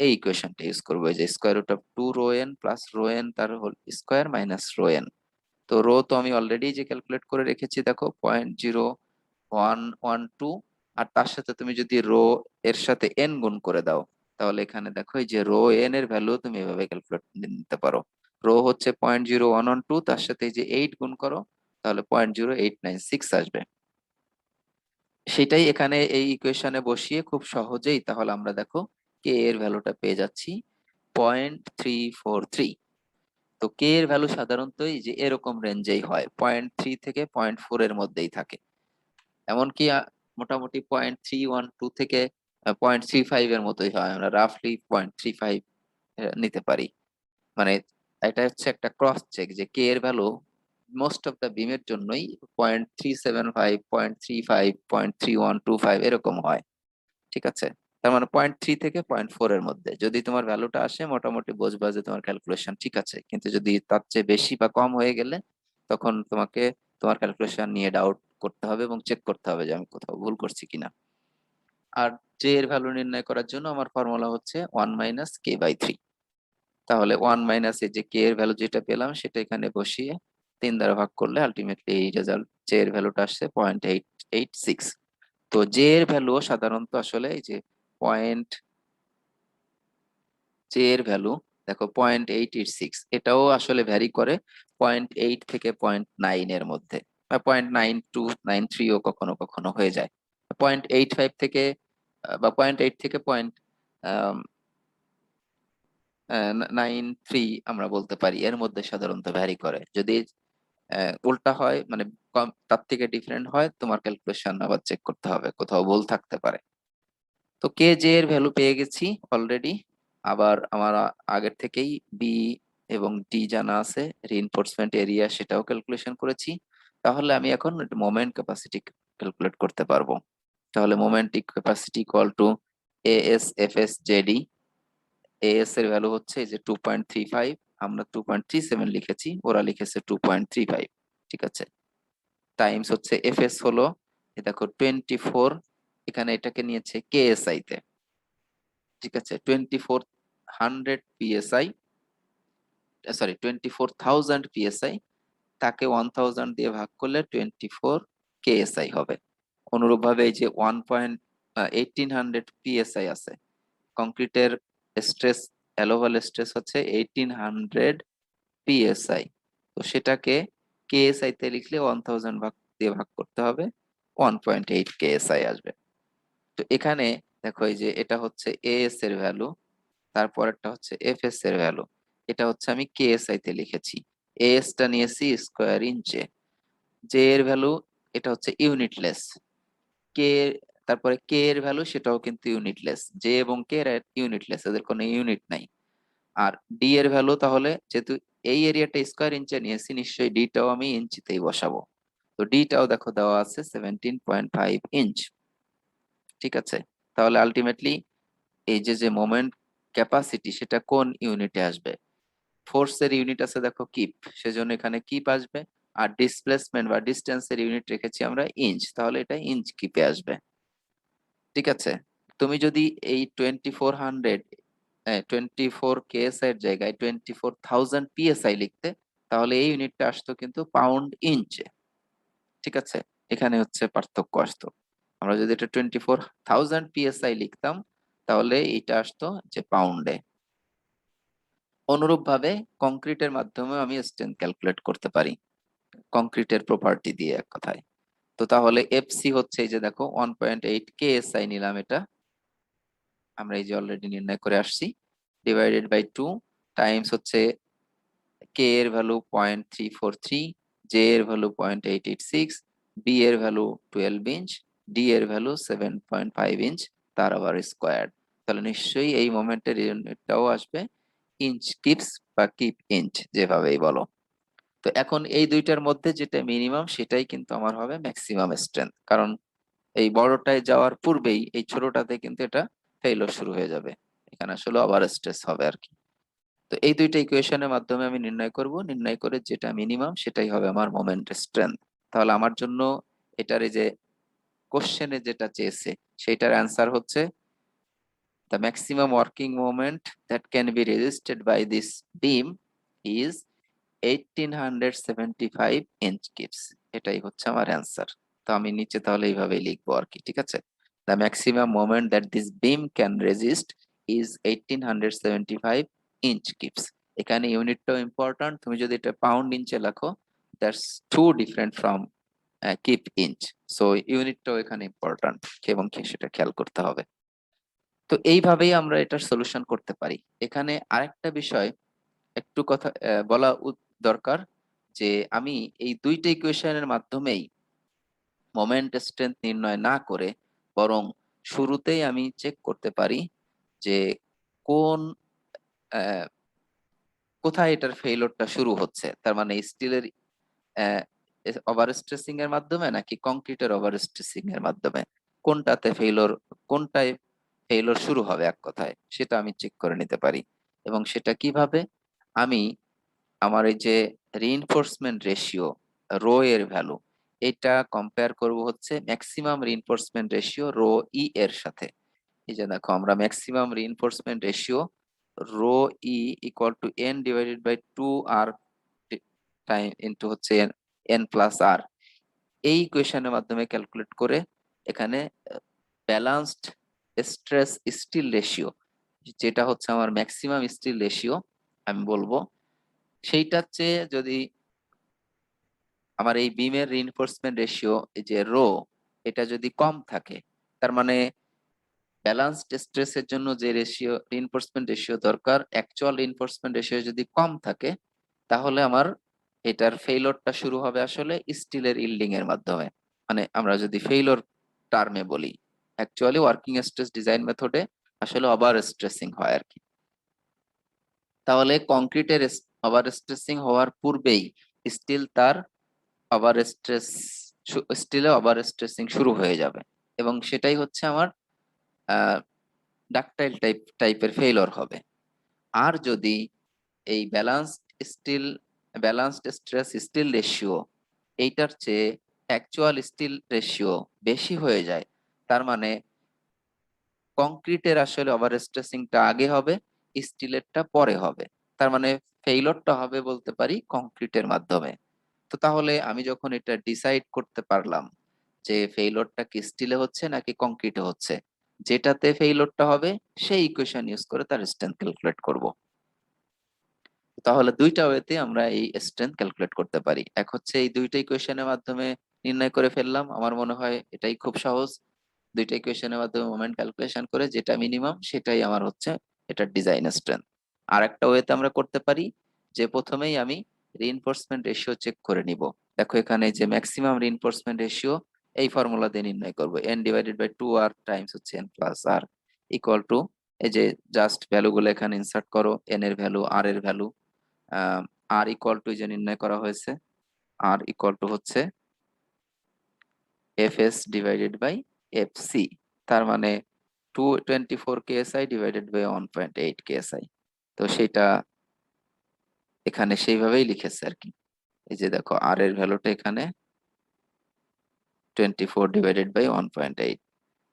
এই ইকুয়েশনটা ইউজ করবো, যে square root of 2 rho N plus rho n তার whole square minus rho n. তো রো তো আমি অলরেডি যে ক্যালকুলেট করে রেখেছি, দেখো 0.0112, আর তার সাথে তুমি যদি রো এর সাথে এন গুণ করে দাও, তাহলে এখানে দেখো এই যে রো এন এর ভ্যালু তুমি এভাবে ক্যালকুলেট নিতে পারো। রো হচ্ছে 0.0112, তার সাথে এই যে 8 গুণ করো, তাহলে 0.0896 আসবে। সেটাই এখানে এই ইকুয়েশনে বসিয়ে খুব সহজেই তাহলে আমরা দেখো কে এর ভ্যালুটা পেয়ে যাচ্ছি 0.343। তো কে এর ভ্যালু সাধারণত এই যে এরকম রেঞ্জেই হয়, 0.3 থেকে 0.4 এর মধ্যেই থাকে। এমনকি মোটামুটি 0.312 থেকে 0.35 এর মতোই হয়, আমরা রাফলি 0.35 নিতে পারি। মানে এটা হচ্ছে একটা ক্রস চেক যে কে এর ভ্যালু মোস্ট অফ দা বিমের জন্যই 0.375, 0.35, 0.3125 এরকম হয়। ঠিক আছে, তার মানে 0.3 থেকে 0.4 এর মধ্যে যদি তোমার ভ্যালুটা আসে, মোটামুটি বুঝবা যে তোমার ক্যালকুলেশন ঠিক আছে। কিন্তু যদি তার চেয়ে বেশি বা কম হয়ে গেলে তখন তোমাকে তোমার ক্যালকুলেশন নিয়ে ডাউট করতে হবে এবং চেক করতে হবে যে আমি কোথাও ভুল করছি কিনা। আর জে এর ভ্যালু নির্ণয় করার জন্য আমার ফর্মুলা হচ্ছে 1 - k/3। তাহলে 1 - এই যে কে এর ভ্যালু যেটা পেলাম সেটা এখানে বসিয়ে 3 দ্বারা ভাগ করলে আলটিমেটলি এই রেজাল্ট জে এর ভ্যালুটা আসছে 0.886। তো জে এর ভ্যালু সাধারণত আসলে এই যে পয়েন্ট জে এর ভ্যালু দেখো 0.886, এটাও আসলে ভ্যারি করে 0.8 থেকে 0.9 এর মধ্যে, বা 0.9293ও কখনো কখনো হয়ে যায়। 0.85 থেকে বা 0.8 থেকে 0.93 আমরা বলতে পারি, এর মধ্যে সাধারণত ভ্যারি করে। যদি উল্টা হয় মানে কম তার থেকে ডিফারেন্ট হয়, তোমার ক্যালকুলেশন আবার চেক করতে হবে, কোথাও ভুল থাকতে পারে। তো কে জে এর ভ্যালু পেয়ে গেছি অলরেডি। আবার আমার আগের থেকেই বি এবং ডি জানা আছে, রিইনফোর্সমেন্ট এরিয়া সেটাও ক্যালকুলেশন করেছি। তাহলে আমি এখন মোমেন্ট ক্যাপাসিটি ক্যালকুলেট করতে পারবো। তাহলে moment capacity equal to A S F S JD. As এর ভ্যালু হচ্ছে এই যে 2.35, আমরা 2.37 লিখেছি, ওরা লিখেছে 2.35। ঠিক আছে, টাইমস হচ্ছে এফএস হলো এই দেখো 24, এখানে এটাকে নিয়েছে কেএসআই তে। ঠিক আছে, 2400 পিএসআই, সরি 24,000 পিএসআই, তাকে 1000 দিয়ে ভাগ করলে 24 কেএসআই হবে। অনুরূপ ভাবে এই যে 1800 পিএসআই আছে, কংক্রিটের স্ট্রেস, অ্যালোভাল স্ট্রেস হচ্ছে 1800 পিএসআই। তো সেটাকে কেএসআই তে লিখলে 1000 দিয়ে ভাগ করতে হবে, 1.8 কেএসআই আসবে। তো এখানে দেখো এই যে এটা হচ্ছে এএস এর ভ্যালু, তারপর একটা হচ্ছে এফএস এর ভ্যালু, এটা হচ্ছে আমি কেএসআই তে লিখেছি, এএস টা নিয়েছি স্কোয়ার ইঞ্চে। জে এর ভ্যালু এটা হচ্ছে ইউনিটলেস, কে তারপরে কে এর ভ্যালু সেটাও কিন্তু ইউনিটলেস, জে এবং কে এর ইউনিটলেস, এদের কোনো ইউনিট নাই। আর ডি এর ভ্যালু তাহলে যেহেতু এই এরিয়াটা স্কোয়ার ইঞ্চে নিয়েছি, নিশ্চয়ই ডিটাও আমি ইঞ্চিতেই বসাবো। তো ডিটাও দেখো দেওয়া আছে 17.5 ইঞ্চ। ঠিক আছে, তাহলে আলটিমেটলি এই যে যে মোমেন্ট ক্যাপাসিটি সেটা কোন ইউনিটে আসবে? ফোর্সের ইউনিট আছে দেখো কিপ, সেজন্য এখানে কিপ আসবে। আর ডিসপ্লেসমেন্ট বা ডিস্টেন্সের ইউনিট রেখেছি আমরা ইঞ্চ, তাহলে এটা ইঞ্চ কিপে আসবে। ঠিক আছে, তুমি যদি এই 2400 24 KSI এর জায়গায় 24,000 PSI লিখতে, তাহলে এই ইউনিটটা আসতো কিন্তু পাউন্ড ইঞ্চে। ঠিক আছে, এখানে হচ্ছে পার্থক্য আসতো। আমরা যদি এটা 24,000 PSI লিখতাম, তাহলে এটা আসতো যে পাউন্ডে। অনুরূপ ভাবে কংক্রিটের মাধ্যমে আমি স্ট্রেংথ ক্যালকুলেট করতে পারি, কংক্রিটের প্রপার্টি দিয়ে এক কথায়। তো তাহলে এফসি হচ্ছে এই যে দেখো 1.8 KSI নিলাম, এটা আমরা এই যে অলরেডি নির্ণয় করে আসছি, ডিভাইডেড বাই 2 টাইমস হচ্ছে কে এর ভ্যালু 0.343, জে এর ভ্যালু 0.886, বি এর ভ্যালু 12 ইঞ্চ, ডি এর ভ্যালু 7.5 ইঞ্চ, তার আবার স্কোয়ার। তাহলে নিশ্চয়ই এই মোমেন্টের ইউনিটটাও আসবে ইঞ্চ কিপস বা কিপ ইঞ্চ, যেভাবেই বলো। তো এখন এই দুইটার মধ্যে যেটা মিনিমাম সেটাই কিন্তু আমার হবে ম্যাক্সিমাম স্ট্রেংথ, কারণ এই বড়টায় যাওয়ার পূর্বেই এই ছোটটাতে কিন্তু এটা ফেইলর শুরু হয়ে যাবে, এখানে আসলে ওভার স্ট্রেস হবে আর কি। তো এই দুইটা ইকুয়েশনের মাধ্যমে আমি নির্ণয় করব, নির্ণয় করে যেটা মিনিমাম সেটাই হবে আমার মোমেন্ট স্ট্রেংথ। তাহলে আমার জন্য এটার এই যে কোশ্চেনে যেটা চেয়েছে সেটার অ্যান্সার হচ্ছে the maximum working moment that can be resisted by this beam is 1875 inch kips। এটাই হচ্ছে আমার অ্যান্সার। তো আমি নিচে তাহলে এইভাবেই লিখবো আর কি। ঠিক আছে, the maximum moment that this beam can resist is 1875 inch kips। এখানে ইউনিটটাও ইম্পর্ট্যান্ট, তুমি যদি এটা পাউন্ড ইঞ্চে লেখো, that's too different from kip inch. So ইউনিটটাও এখানে ইম্পর্ট্যান্ট এবং সেটা খেয়াল করতে হবে। তো এইভাবেই আমরা এটার সলিউশন করতে পারি। এখানে আরেকটা বিষয় একটু কথা বলা দরকার, যে আমি এই দুইটা ইকুয়েশনের মাধ্যমেই মোমেন্ট স্ট্রেংথ নির্ণয় না করে বরং শুরুতেই আমি চেক করতে পারি যে কোন আহ, কোথায় এটার ফেইলরটা শুরু হচ্ছে। তার মানে স্টিলের ওভার স্ট্রেসিং এর মাধ্যমে নাকি কংক্রিটের ওভার স্ট্রেসিং এর মাধ্যমে, কোনটাতে ফেইলর, কোনটায় ফেইলর শুরু হবে এক কথায়, সেটা আমি চেক করে নিতে পারি। এবং সেটা কিভাবে? আমি আমার এই যে রিইনফোর্সমেন্ট রেশিও রো এর ভ্যালু, এটা কম্পেয়ার করব হচ্ছে maximum reinforcement ratio rho E এর সাথে। এই যে দেখো আমরা maximum reinforcement ratio rho E equal to N divided by 2r time into হচ্ছে এন প্লাস আর, এই ইকুয়েশনের মাধ্যমে ক্যালকুলেট করে এখানে ব্যালান্সড স্ট্রেস স্টিল রেশিও, যেটা হচ্ছে আমার ম্যাক্সিমাম স্টিল রেশিও আমি বলবো, সেইটার চেয়ে যদি আমার এই বিমের রিইনফোর্সমেন্ট রেশিও এই যে রো, এটা যদি কম থাকে, তার মানে ব্যালান্সড স্ট্রেসের জন্য যে রেশিও রিইনফোর্সমেন্ট রেশিও দরকার, অ্যাকচুয়াল রিইনফোর্সমেন্ট রেশিও যদি কম থাকে, তাহলে আমার এটার ফেইলরটা শুরু হবে আসলে স্টিলের ইল্ডিং এর মাধ্যমে। মানে আমরা যদি ফেইলর টার্মে বলি, অ্যাকচুয়ালি ওয়ার্কিং স্ট্রেস ডিজাইন মেথডে আসলে ওভার স্ট্রেসিং হয় আর কি। তাহলে কংক্রিটের ওভার স্ট্রেসিং হওয়ার পূর্বেই স্টিল তার ওভার স্ট্রেস, স্টিলে ওভার স্ট্রেসিং শুরু হয়ে যাবে, এবং সেটাই হচ্ছে আমার ডাকটাইল টাইপের ফেইলর হবে। আর যদি এই steel balanced stress steel ratio এইটার চেয়ে অ্যাকচুয়াল স্টিল রেশিও বেশি হয়ে যায়, তার মানে কংক্রিটের আসলে ওভার স্ট্রেসিংটা আগে হবে, স্টিলেরটা পরে হবে। তার মানে ফেইলরটা হবে বলতে পারি কংক্রিটের মাধ্যমে। তো তাহলে আমি যখন এটা ডিসাইড করতে পারলাম যে ফেইলরটা কি স্টিলে হচ্ছে নাকি কংক্রিটে হচ্ছে, যেটাতে ফেইলরটা হবে সেই ইকুয়েশন ইউজ করে তার স্ট্রেংথ ক্যালকুলেট করব। তাহলে দুইটা ওয়েতে আমরা এই স্ট্রেংথ ক্যালকুলেট করতে পারি। এক হচ্ছে এই দুইটা ইকুয়েশনের মাধ্যমে নির্ণয় করে ফেললাম, আমার মনে হয় এটাই খুব সহজ। দুইটা ইকুয়েশনের মাধ্যমে মোমেন্ট ক্যালকুলেশন করে যেটা মিনিমাম সেটাই আমার হচ্ছে এটার ডিজাইন স্ট্রেংথ। আর একটা ওয়েতে আমরা করতে পারি যে প্রথমেই আমি রিইনফোর্সমেন্ট রেশিও চেক করে নিব। দেখো এখানে যে ম্যাক্সিমাম রিইনফোর্সমেন্ট রেশিও এই ফর্মুলা দিয়ে নির্ণয় করব। n divided by 2r times হচ্ছে n plus r equal to, এই যে জাস্ট ভ্যালুগুলো এখানে ইনসার্ট করো, n এর ভ্যালু, r এর ভ্যালু, r ইকুয়াল টু যে নির্ণয় করা হয়েছে, r ইকুয়াল টু হচ্ছে fs ডিভাইডেড বাই fc, তার মানে 224 ksi ডিভাইডেড বাই 1.8 ksi। তো সেটা এখানে সেইভাবেই লিখেছে আর কি। এই যে দেখো r এর ভ্যালুটা এখানে 24 ডিভাইডেড বাই 1.8,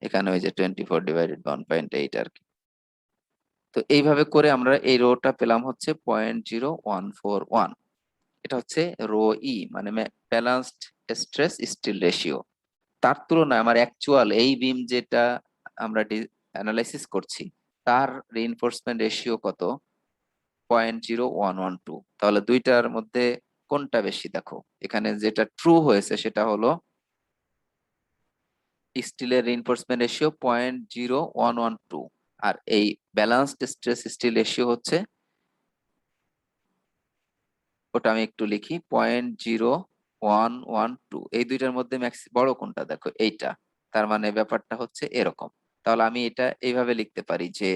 এখানে ওই যে 24 ডিভাইডেড বাই 1.8 আর কি। তো এইভাবে করে আমরা এই রোটা পেলাম হচ্ছে 0.0141। এটা হচ্ছে রো ই, মানে ব্যালান্সড স্ট্রেস স্টিল রেশিও। তার তুলনায় আমার অ্যাকচুয়াল এই বিম যেটা আমরা অ্যানালাইসিস করছি, তার রিইনফোর্সমেন্ট রেশিও কত? 0.0112। তাহলে দুইটার মধ্যে কোনটা বেশি? দেখো এখানে যেটা ট্রু হয়েছে সেটা হলো স্টিলের রিইনফোর্সমেন্ট রেশিও 0.0112, আর এই ব্যালান্সড স্ট্রেস স্টিল রেশিও হচ্ছে, ওটা আমি একটু লিখি, 0.0112। এই দুইটার মধ্যে বড় কোনটা? দেখো এইটা। তার মানে ব্যাপারটা হচ্ছে এরকম। তাহলে আমি এটা এইভাবে লিখতে পারি যে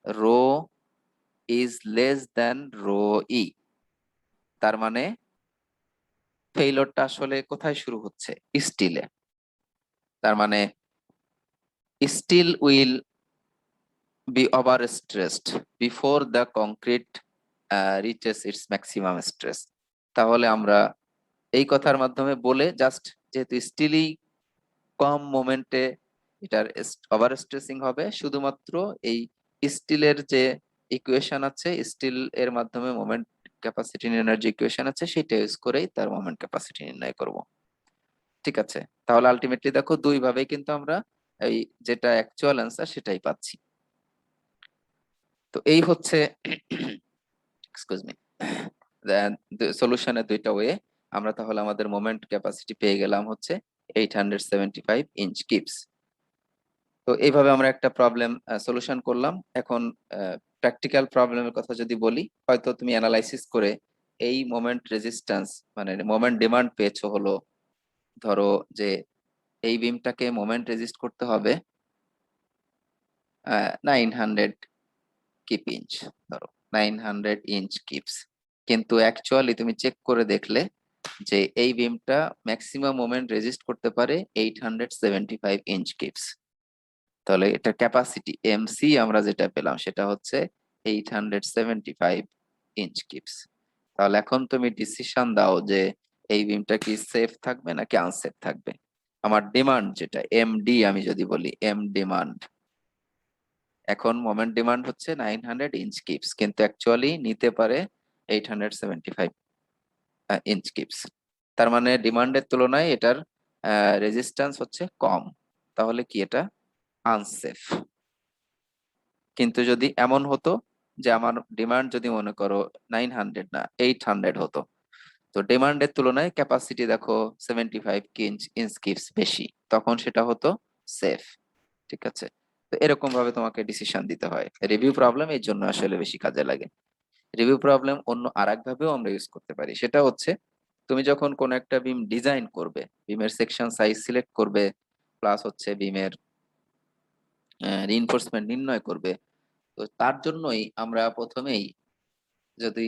rho is less than rho E. তার মানে ফেইলরটা আসলে কোথায় শুরু হচ্ছে? স্টিলে। তার মানে steel will be over stressed before the concrete reaches its maximum stress. তাহলে আমরা এই কথার মাধ্যমে বলে জাস্ট, যেহেতু স্টিলই কম মোমেন্টে এটার ওভার স্ট্রেসিং হবে, শুধুমাত্র এই স্টিলের যে ইকুয়েশন আছে, স্টিল এর মাধ্যমে মোমেন্ট ক্যাপাসিটি নির্ণয়ের যে ইকুয়েশন আছে, সেটা ইউজ করেই তার মোমেন্ট ক্যাপাসিটি নির্ণয় করব। ঠিক আছে, তাহলে আলটিমেটলি দেখো দুই ভাবেই কিন্তু আমরা এই যেটা অ্যাকচুয়াল অ্যান্সার সেটাই পাচ্ছি। তো এই হচ্ছে এক্সকিউজ মি সলিউশনের দুইটা ওয়ে। আমরা তাহলে আমাদের মোমেন্ট ক্যাপাসিটি পেয়ে গেলাম হচ্ছে 875 ইঞ্চ কিপস। তো এইভাবে আমরা একটা প্রবলেম সলিউশন করলাম। এখন প্র্যাকটিক্যাল প্রবলেমের কথা যদি বলি, হয়তো তুমি অ্যানালাইসিস করে এই মোমেন্ট রেজিস্ট্যান্স মানে মোমেন্ট ডিমান্ড পেয়েছো হলো, ধরো যে এই বিমটাকে মোমেন্ট রেজিস্ট করতে হবে 900 কিপ ইঞ্চ, ধরো 900 ইঞ্চ কিপস। কিন্তু অ্যাকচুয়ালি তুমি চেক করে দেখলে যে এই বিমটা ম্যাক্সিমাম মোমেন্ট রেজিস্ট করতে পারে 875 ইঞ্চ কিপস। তাহলে এটা ক্যাপাসিটি এমসি আমরা যেটা পেলাম সেটা হচ্ছে 875 ইঞ্চ কিপস। তাহলে এখন তুমি ডিসিশন দাও যে এই বিমটা কি সেফ থাকবে নাকি আনসেফ থাকবে। আমার ডিমান্ড যেটা এমডি, আমি যদি বলি এম ডিমান্ড, এখন মোমেন্ট ডিমান্ড হচ্ছে 900 ইঞ্চ কিপস, কিন্তু অ্যাকচুয়ালি নিতে পারে 875 ইঞ্চ কিপস। তার মানে ডিমান্ডের তুলনায় এটার রেজিস্ট্যান্স হচ্ছে কম। তাহলে কি এটা আনসেফ। কিন্তু যদি এমন হতো যে আমার ডিমান্ড যদি মনে করো 900 না 800 হতো, তো ডিমান্ডের তুলনায় ক্যাপাসিটি দেখো 75 ইঞ্চ কিপস বেশি, তখন সেটা হতো সেফ। ঠিক আছে, তো এরকম ভাবে তোমাকে ডিসিশন দিতে হয়। রিভিউ প্রবলেম এই জন্য আসলে বেশি কাজে লাগে। রিভিউ প্রবলেম অন্য আরেক ভাবেও আমরা ইউজ করতে পারি। সেটা হচ্ছে তুমি যখন কোন একটা বিম ডিজাইন করবে, বিমের সেকশন সাইজ সিলেক্ট করবে, প্লাস হচ্ছে বিমের রিইনফোর্সমেন্ট নির্ণয় করবে, তো তার জন্যই আমরা প্রথমেই, যদি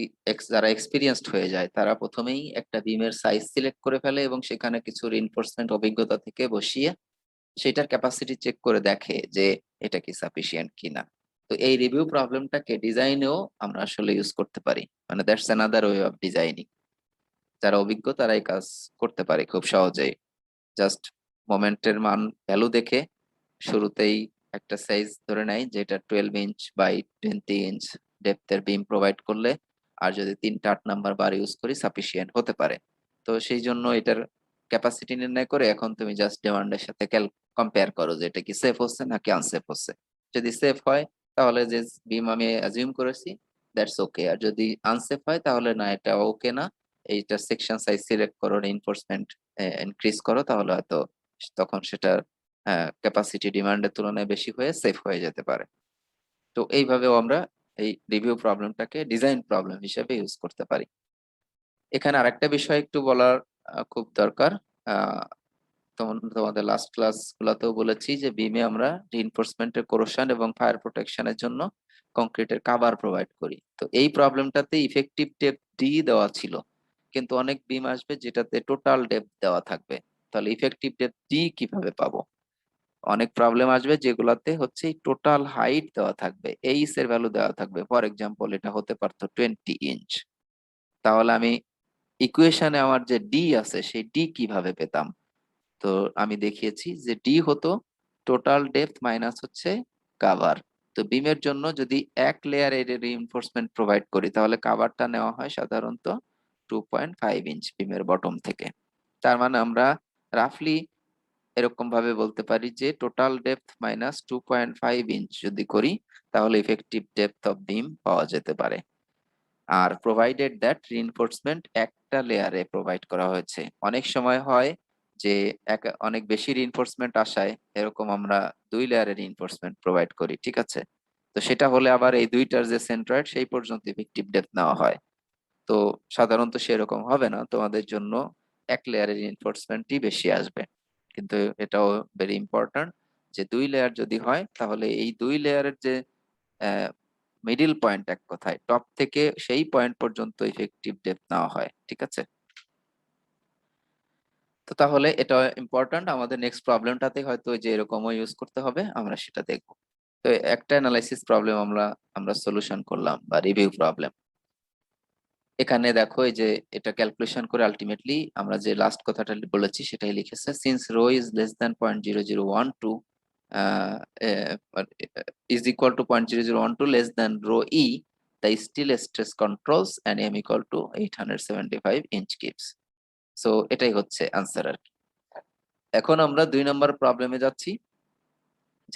যারা এক্সপিরিয়েন্সড হয়ে যায় তারা প্রথমেই একটা বিমের সাইজ সিলেক্ট করে ফেলে এবং সেখানে কিছু রিইনফোর্সমেন্ট অভিজ্ঞতা থেকে বসিয়ে সেটার ক্যাপাসিটি চেক করে দেখে যে এটা কি সাফিসিয়েন্ট কিনা। তো এই রিভিউ প্রবলেমটাকে ডিজাইনেও আমরা আসলে ইউজ করতে পারি, মানে that's another way of designing. যারা অভিজ্ঞ তারা এই কাজ করতে পারে খুব সহজেই। জাস্ট মোমেন্টের মান ভ্যালু দেখে শুরুতেই একটা সাইজ ধরে নেয় যেটা 12 ইঞ্চ বাই 20 ইঞ্চ ডেপথের বিম প্রোভাইড করলে, আর যদি 3-8 নাম্বার বার ইউজ করি সাফিসিয়েন্ট হতে পারে। তো সেই জন্য এটার ক্যাপাসিটি নির্ণয় করে এখন তুমি জাস্ট ডিমান্ডের সাথে কম্পেয়ার করো যে এটা কি সেফ হচ্ছে নাকি আনসেফ হচ্ছে। যদি সেফ হয় তাহলে যে বিম আমি অ্যাজিউম করেছি দ্যাটস ওকে, আর যদি আনসেফ হয় তাহলে না, এটা ওকে না, এইটা সেকশন সাইজ সিলেক্ট করো, রিইনফোর্সমেন্ট ইনক্রিজ করো, তাহলে হয়তো তখন সেটা ক্যাপাসিটি ডিমান্ডের তুলনায় বেশি হয়ে সেফ হয়ে যেতে পারে। তো এইভাবেও আমরা এই রিভিউ প্রবলেমটাকে ডিজাইন প্রবলেম হিসেবে ইউজ করতে পারি। এখানে আরেকটা বিষয় একটু বলার খুব দরকার। তোমাদের লাস্ট ক্লাস গুলাতেও বলেছি যে বিমে আমরা রিইনফোর্সমেন্টের কোরোশন এবং ফায়ার প্রোটেকশনের জন্য কংক্রিটের কভার প্রোভাইড করি। তো এই প্রবলেমটাতে ইফেক্টিভ ডেপথ ডি দেওয়া ছিল, কিন্তু অনেক বিম আসবে যেটাতে টোটাল ডেপথ দেওয়া থাকবে। তাহলে ইফেক্টিভ ডেপথ ডি কিভাবে পাবো? অনেক প্রবলেম আসবে যেগুলাতে হচ্ছে টোটাল হাইট দেওয়া থাকবে, এইচ এর ভ্যালু দেওয়া থাকবে। ফর এক্সাম্পল এটা হতে পারতো 20 ইঞ্চ। তাহলে আমি ইকুয়েশনে আমার যে ডি আছে সেই ডি কিভাবে পেতাম? তো আমি দেখিয়েছি যে ডি হতো টোটাল ডেপথ মাইনাস হচ্ছে কাভার। তো বিমের জন্য যদি এক লেয়ার এর রিইনফোর্সমেন্ট প্রোভাইড করি তাহলে কাভারটা নেওয়া হয় সাধারণত 2.5 ইঞ্চ বিমের বটম থেকে। তার মানে আমরা রাফলি এরকম ভাবে বলতে পারি যে টোটাল ডেপথ মাইনাস 2.5 ইঞ্চ যদি করি তাহলে ইফেক্টিভ ডেপথ অফ বিম পাওয়া যেতে পারে। আর প্রোভাইডেড দ্যাট রিইনফোর্সমেন্ট একটা লেয়ারে প্রোভাইড করা হয়েছে। অনেক সময় হয় যে অনেক বেশি রিইনফোর্সমেন্ট আসায় এরকম আমরা 2 লেয়ারের রিইনফোর্সমেন্ট প্রোভাইড করি, ঠিক আছে? তো সেটা হলে আবার এই দুইটার যে সেন্ট্রয়েড সেই পর্যন্ত ইফেক্টিভ ডেপথ নেওয়া হয়। তো সাধারণত সেরকম হবে না, তোমাদের জন্য এক লেয়ারের রিইনফোর্সমেন্টই বেশি আসবে। কিন্তু এটাও ভেরি ইম্পর্ট্যান্ট যে 2 লেয়ার যদি হয় তাহলে এই 2 লেয়ারের যে মিডিল পয়েন্ট, এক কথায় টপ থেকে সেই পয়েন্ট পর্যন্ত ইফেক্টিভ ডেপথ নেওয়া হয়, ঠিক আছে? তো তাহলে এটা ইম্পর্ট্যান্ট, আমাদের নেক্সট প্রবলেমটাতে হয়তো যে এরকমও ইউজ করতে হবে, আমরা সেটা দেখবো। তো একটা অ্যানালাইসিস প্রবলেম আমরা আমরা সলিউশন করলাম বা রিভিউ প্রবলেম। এখানে দেখো এই যে এটা ক্যালকুলেশন করে আলটিমেটলি আমরা যে লাস্ট কথাটা বলেছি সেটাই লিখেছে, since rho is less than 0.0012 is equal to 0.0012 less than rho e, the steel stress controls and m equal to 875 inch cubes. So এটাই হচ্ছে আনসার আর কি। এখন আমরা 2 নম্বর প্রবলেমে যাচ্ছি,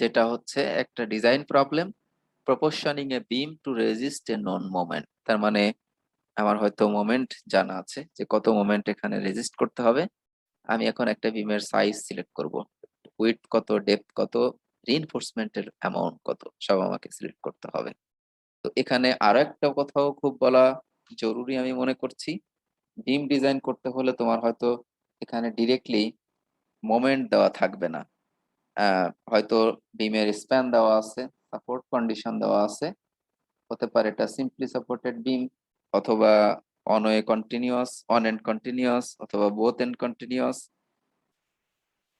যেটা হচ্ছে একটা design problem, proportioning a beam to resist a known moment. তার মানে আমার হয়তো মোমেন্ট জানা আছে যে কত মোমেন্ট এখানে রেজিস্ট করতে হবে। আমি এখন একটা বিমের সাইজ সিলেক্ট করব, উইডথ কত, ডেপথ কত, রিইনফোর্সমেন্টের অ্যামাউন্ট কত, সব আমাকে সিলেক্ট করতে হবে। তো এখানে আরো একটা কথাও খুব বলা জরুরি আমি মনে করছি, বিম ডিজাইন করতে হলে তোমার হয়তো এখানে ডিরেক্টলি মোমেন্ট দেওয়া থাকবে না। হয়তো বিমের স্প্যান দেওয়া আছে, সাপোর্ট কন্ডিশন দেওয়া আছে, হতে পারে এটা সিম্পলি সাপোর্টেড বিম, অথবা অন এন্ড কন্টিনিউয়াস, অথবা বোথ এন্ড কন্টিনিউয়াস,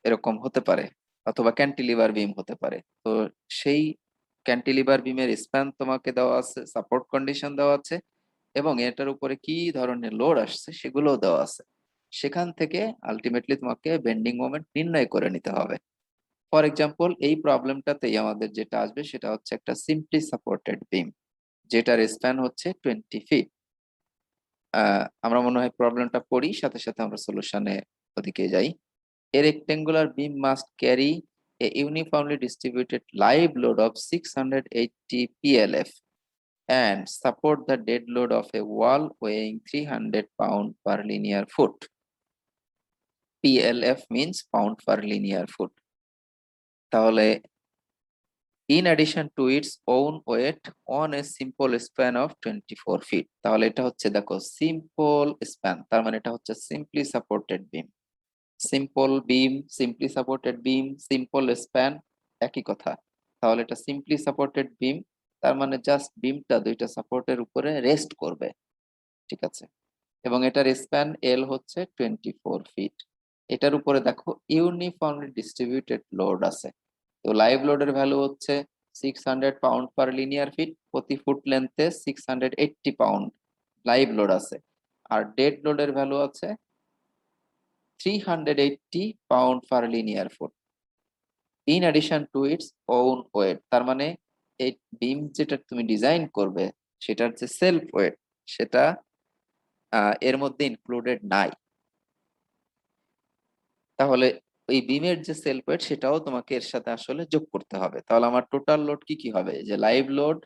এরকম হতে পারে, অথবা ক্যান্টিলিভার বিম হতে পারে। তো সেই ক্যান্টিলিভার বিমের স্প্যান তোমাকে দেওয়া আছে, সাপোর্ট কন্ডিশন দেওয়া আছে, এবং এটার উপরে কি ধরনের লোড আসছে সেগুলোও দেওয়া আছে। সেখান থেকে আলটিমেটলি তোমাকে বেন্ডিং মোমেন্ট নির্ণয় করে নিতে হবে। ফর এক্সাম্পল এই প্রবলেমটাতেই আমাদের যেটা আসবে সেটা হচ্ছে একটা সিম্পলি সাপোর্টেড বিম যেটার স্প্যান হচ্ছে 20 ফিট। আমরা মনে হয় প্রবলেমটা পড়ি, সাথে সাথে আমরা সলিউশনে ওদিকে যাই। A rectangular beam must carry a uniformly distributed live load of 680 PLF and support the dead load of a wall weighing 300 pound per linear foot. PLF means pound per linear foot. তাহলে in addition to its own weight on a simple span of 24 feet. তাহলে এটা হচ্ছে দেখো simple span, তার মানে এটা হচ্ছে simply supported beam. Simple beam, simply supported beam, simple span একই কথা। তাহলে এটা সিম্পলি সাপোর্টেড বিম, তার মানে জাস্ট বিমটা দুইটা সাপোর্টের উপরে রেস্ট করবে, ঠিক আছে? এবং এটার স্প্যান এল হচ্ছে 24 ফিট। এটার উপরে দেখো ইউনিফর্মলি ডিস্ট্রিবিউটেড লোড আছে। তো লাইভ লোডের ভ্যালু হচ্ছে 600 পাউন্ড পার লিনিয়ার ফিট, প্রতি ফুট লেন্থে 680 পাউন্ড লাইভ লোড আছে। আর ডেড লোডের ভ্যালু আছে 380 pound per linear foot in addition to its own weight। তার মানে এই বিম যেটা তুমি ডিজাইন করবে সেটার যে সেলফ ওয়েট সেটা এর মধ্যে ইনক্লুডেড নাই। তাহলে ওই বিমের যে সেলফ ওয়েট সেটাও তোমাকে এর সাথে আসলে যোগ করতে হবে। তাহলে আমার টোটাল লোড কি কি হবে, যে লাইভ লোড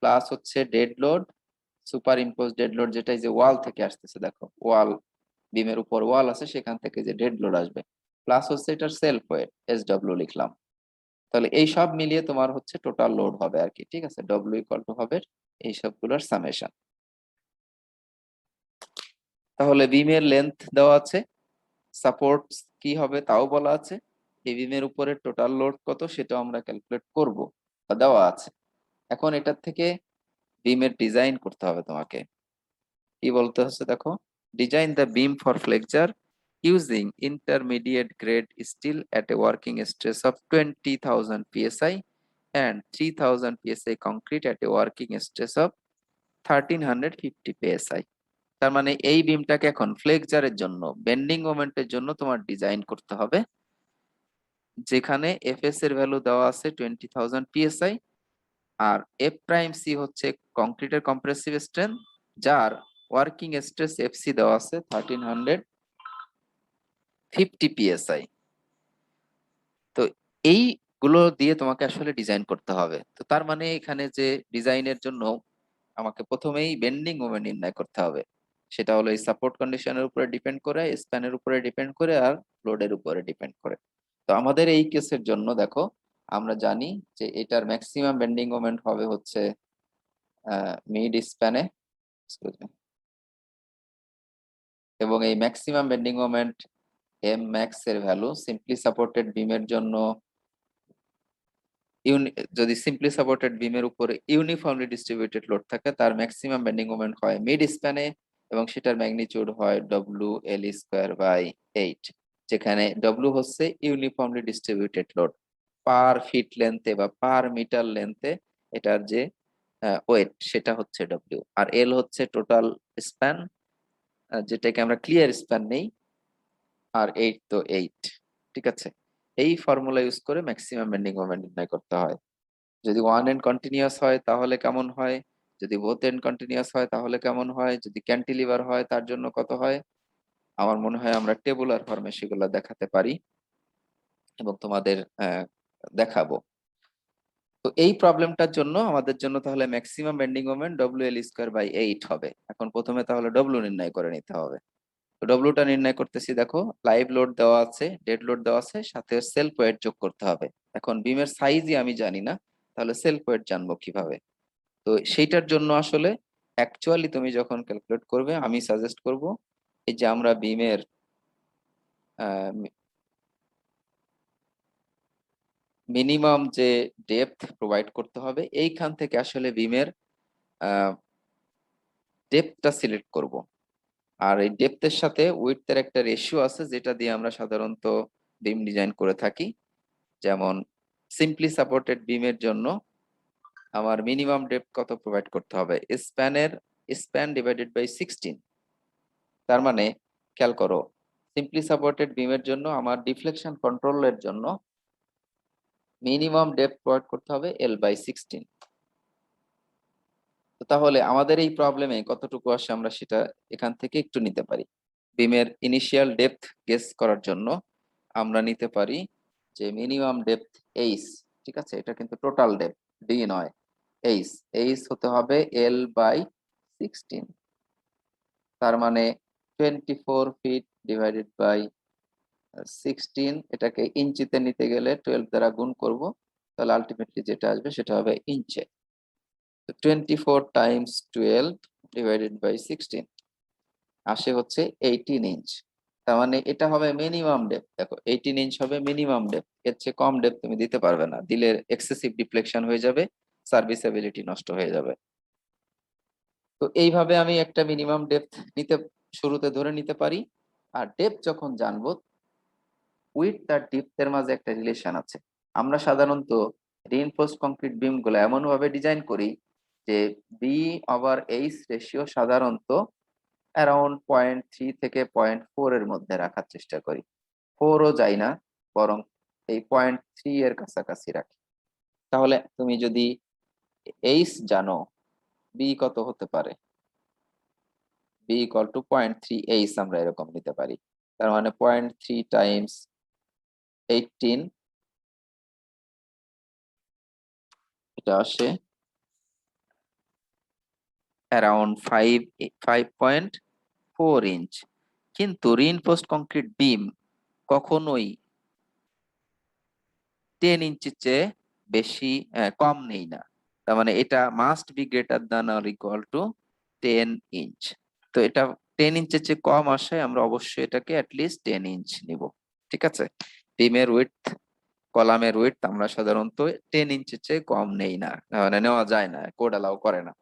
প্লাস হচ্ছে dead load, super impose dead load যেটা এই যে ওয়াল থেকে আসতেছে, দেখো ওয়াল, বিমের উপর ওয়াল আছে সেখান থেকে যে ডেড লোড আসবে, প্লাস হচ্ছে এটার সেলফ ওয়েট SW লিখলাম। তাহলে এই সব মিলিয়ে তোমার হচ্ছে টোটাল লোড হবে আর কি, ঠিক আছে? W ইকুয়াল টু হবে এই সবগুলোর সামেশন। তাহলে বিমের লেন্থ দেওয়া আছে, সাপোর্ট কি হবে তাও বলা আছে, এই বিমের উপরে টোটাল লোড কত সেটাও আমরা ক্যালকুলেট করব বা দেওয়া আছে। এখন এটার থেকে বিমের ডিজাইন করতে হবে তোমাকে। কি বলতে হচ্ছে দেখো, design the beam for flexure using intermediate grade steel at a working stress of 20,000 psi and 3,000 psi concrete at a working stress of 1,350 psi। তার মানে এই বিমটাকে এখন ফ্লেকচারের জন্য, বেন্ডিং মোমেন্টের জন্য তোমার ডিজাইন করতে হবে, যেখানে এফএস এর ভ্যালু দেওয়া আছে 20,000 psi, আর এফ প্রাইম সি হচ্ছে কংক্রিটের কম্প্রেসিভ স্ট্রেংথ, যার ওয়ার্কিং স্ট্রেস এফসি দেওয়া আছে 1,350 psi। তো এইগুলো দিয়ে তোমাকে আসলে ডিজাইন করতে হবে। তো তার মানে এখানে যে ডিজাইনের জন্য আমাকে প্রথমেই বেন্ডিং মোমেন্ট নির্ণয় করতে হবে, সেটা হলো এই সাপোর্ট কন্ডিশনের উপরে ডিপেন্ড করে, স্প্যানের উপরে ডিপেন্ড করে, আর লোডের উপরে ডিপেন্ড করে। তো আমাদের এই কেসের জন্য দেখো, আমরা জানি যে এটার ম্যাক্সিমাম বেন্ডিং মোমেন্ট হবে হচ্ছে মিড স্প্যানে, এবং এই maximum bending moment M max এর ভ্যালু সিম্পলি সাপোর্টেড বিমের জন্য, যদি সিম্পলি সাপোর্টেড বিমের উপরে ইউনিফর্মলি ডিস্ট্রিবিউটেড লোড থাকে, তার ম্যাক্সিমাম বেন্ডিং মোমেন্ট হয় মিড স্প্যানে, এবং সেটার ম্যাগনিটিউড হয় W_L²/8, যেখানে W হচ্ছে uniformly distributed load per feet লেন্থে বা পার মিটার লেন্থে, এটার যে ওয়েট সেটা হচ্ছে W, আর L হচ্ছে টোটাল স্প্যান, যেটাকে আমরা ক্লিয়ার স্প্যান নেই, আর 8 তো 8। ঠিক আছে, এই ফর্মুলা ইউজ করে ম্যাক্সিমাম বেন্ডিং মোমেন্ট নির্ণয় করতে হয়। যদি ওয়ান এন্ড কন্টিনিউয়াস হয় তাহলে কেমন হয়, যদি বোথ এন্ড কন্টিনিউয়াস হয় তাহলে কেমন হয়, যদি ক্যান্টিলিভার হয় তার জন্য কত হয়। আমার মনে হয় আমরা টেবুলার ফর্মে সেগুলো দেখাতে পারি এবং তোমাদের দেখাবো। তো এই প্রবলেমটার জন্য আমাদের জন্য তাহলে ম্যাক্সিমাম বেন্ডিং মোমেন্ট WL²/8 হবে। এখন প্রথমে তাহলে W নির্ণয় করে নিতে হবে। তো ডব্লিউটা নির্ণয় করতেছি, দেখো লাইভ লোড দেওয়া আছে, ডেড লোড দেওয়া আছে, সাথে সেলফ ওয়েট যোগ করতে হবে। এখন বিমের সাইজই আমি জানি না, তাহলে সেলফ ওয়েট জানবো কিভাবে? তো সেইটার জন্য আসলে অ্যাকচুয়ালি তুমি যখন ক্যালকুলেট করবে, আমি সাজেস্ট করব এই যে আমরা বিমের মিনিমাম যে ডেপথ প্রোভাইড করতে হবে, এইখান থেকে আসলে বিমের ডেপথটা সিলেক্ট করব। আর এই ডেপথের সাথে উইডথের একটা রেশিও আছে, যেটা দিয়ে আমরা সাধারণত বিম ডিজাইন করে থাকি। যেমন সিম্পলি সাপোর্টেড বিমের জন্য আমার মিনিমাম ডেপথ কত প্রোভাইড করতে হবে, স্প্যান ডিভাইডেড বাই 16। তার মানে খেয়াল করো, সিম্পলি সাপোর্টেড বিমের জন্য আমার ডিফ্লেকশন কন্ট্রোলের জন্য মিনিমাম ডেপথ প্রোভাইড করতে হবে L/16। তো তাহলে আমাদের এই প্রবলেমে কতটুকু আসে আমরা সেটা এখান থেকে একটু নিতে পারি। বিমের ইনিশিয়াল ডেপথ গেস করার জন্য আমরা নিতে পারি যে মিনিমাম ডেপথ H, ঠিক আছে, এটা কিন্তু টোটাল ডেপথ ডি নয়, H হতে হবে L/16। তার মানে 24 ফিট ডিভাইডেড বাই 16, এটাকে ইঞ্চিতে নিতে গেলে 12 দ্বারা গুণ করব, তাহলে আলটিমেটলি যেটা আসবে সেটা হবে ইঞ্চে। 24 টাইমস 12 ডিভাইডেড বাই 16 আসে হচ্ছে 18 ইঞ্চ। তার মানে এটা হবে মিনিমাম ডেপথ। দেখো 18 ইঞ্চ হবে মিনিমাম ডেপথ, এর চেয়ে কম ডেপথ তুমি দিতে পারবে না, দিলে এক্সেসিভ ডিফ্লেকশন হয়ে যাবে, সার্ভিসেবিলিটি নষ্ট হয়ে যাবে। তো এইভাবে আমি একটা মিনিমাম ডেপথ শুরুতে ধরে নিতে পারি। আর ডেপথ যখন জানবো, উইডথ আর ডেপথের মাঝে একটা রিলেশন আছে। আমরা সাধারণত রিইনফোর্সড কংক্রিট বিম গুলো এমন ভাবে ডিজাইন করি যে B/H রেশিও সাধারণত অ্যারাউন্ড 0.3 থেকে 0.4 এর মধ্যে রাখার চেষ্টা করি, 4ও যাই না, বরং এই 0.3 এর কাছাকাছি রাখি। তাহলে তুমি যদি H জানো, B কত হতে পারে, B = 0.3H আমরা এরকম নিতে পারি। তার মানে 0.3 টাইমস 18, এটা আসে অ্যারাউন্ড 5.4 ইঞ্চ। কিন্তু রিইনফোর্সড কংক্রিট বিম কখনোই 10 ইঞ্চির চেয়ে বেশি কম নেই না। তার মানে এটা must be greater than or equal to 10 inch. তো এটা 10 ইঞ্চের চেয়ে কম আসে, আমরা অবশ্যই এটাকে অ্যাটলিস্ট 10 ইঞ্চ নিব। ঠিক আছে? বিমের উইডথ, কলামের উইডথ আমরা সাধারণত 10 ইঞ্চের চেয়ে কম নেই না, মানে নেওয়া যায় না, কোড অ্যালাউ করে না।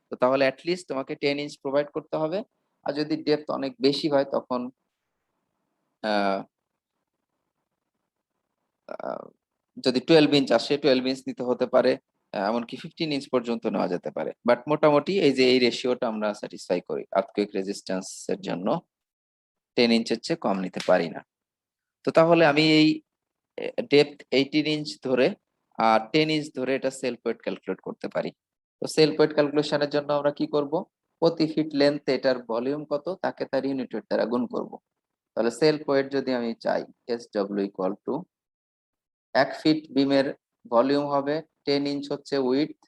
তো তাহলে অ্যাটলিস্ট তোমাকে 10 ইঞ্চ প্রোভাইড করতে হবে। আর যদি ডেপথ অনেক বেশি হয় তখন আহ, আহ, যদি 12 ইঞ্চ আসে 12 ইঞ্চ নিতে হতে পারে, এমনকি 15 ইঞ্চ পর্যন্ত নেওয়া যেতে পারে। বাট মোটামুটি এই যে এই রেশিওটা আমরা স্যাটিসফাই করি আর্থকুয়েক রেজিস্ট্যান্স এর জন্য, 10 ইঞ্চের চেয়ে কম নিতে পারি না। তো তাহলে আমি এই ডেপথ 18 ইঞ্চ ধরে আর 10 ইঞ্চ ধরে এটা সেলফ ওয়েট ক্যালকুলেট করতে পারি। তো সেলফ ওয়েট ক্যালকুলেশনের জন্য আমরা কি করব, প্রতি ফিট লেন্থ এটার ভলিউম কত তাকে তার ইউনিট ওয়েট দ্বারা গুণ করব। তাহলে সেলফ ওয়েট যদি আমি চাই, S W equal to 1 feet বিমের ভলিউম হবে 10 ইঞ্চ হচ্ছে উইডথ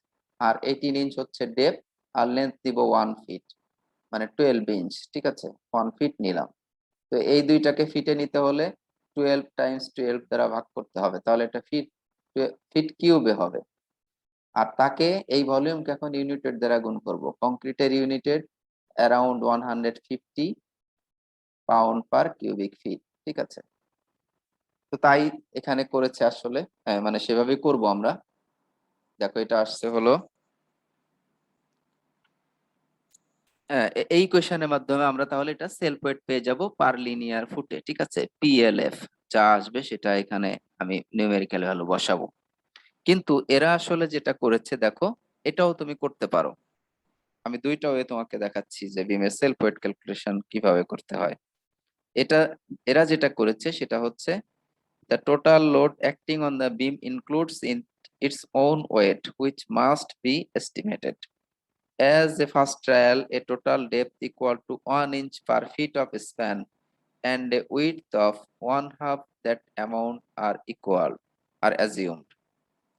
আর 18 ইঞ্চ হচ্ছে ডেপথ, আর লেন্থ দিব 1 ফিট, মানে 12 ইঞ্চ। ঠিক আছে, 1 ফিট নিলাম। তো এই দুইটাকে ফিটে নিতে হলে 12 টাইমস 12 দ্বারা ভাগ করতে হবে, তাহলে এটা ফিট ফিট কিউবে হবে। আর তাকে এই ভলিউমকে এখন ইউনিটেড দ্বারা গুণ করব। কংক্রিটের united around 150 pound per cubic fit. ঠিক আছে, তো তাই এখানে করেছে আসলে, মানে সেভাবেই করব আমরা। দেখো এটা আসছে হলো এই কোয়েশনের মাধ্যমে আমরা তাহলে এটা সেলফ ওয়েট পেয়ে যাব পার লিনিয়ার ফুটে। ঠিক আছে, পিএলএফ যা আসবে সেটা এখানে আমি নিউমেরিক্যাল ভ্যালু বসাবো। কিন্তু এরা আসলে যেটা করেছে দেখো, এটাও তুমি করতে পারো। আমি দুইটা ওয়ে তোমাকে দেখাচ্ছি যে বিমের সেলফ ওয়েট ক্যালকুলেশন কিভাবে করতে হয়। এটা এরা যেটা করেছে সেটা হচ্ছে the total load acting on the beam includes in its own weight which must be estimated. As a first trial, a total depth equal to 1 inch per feet of span and a width of 1/2 that amount are assumed.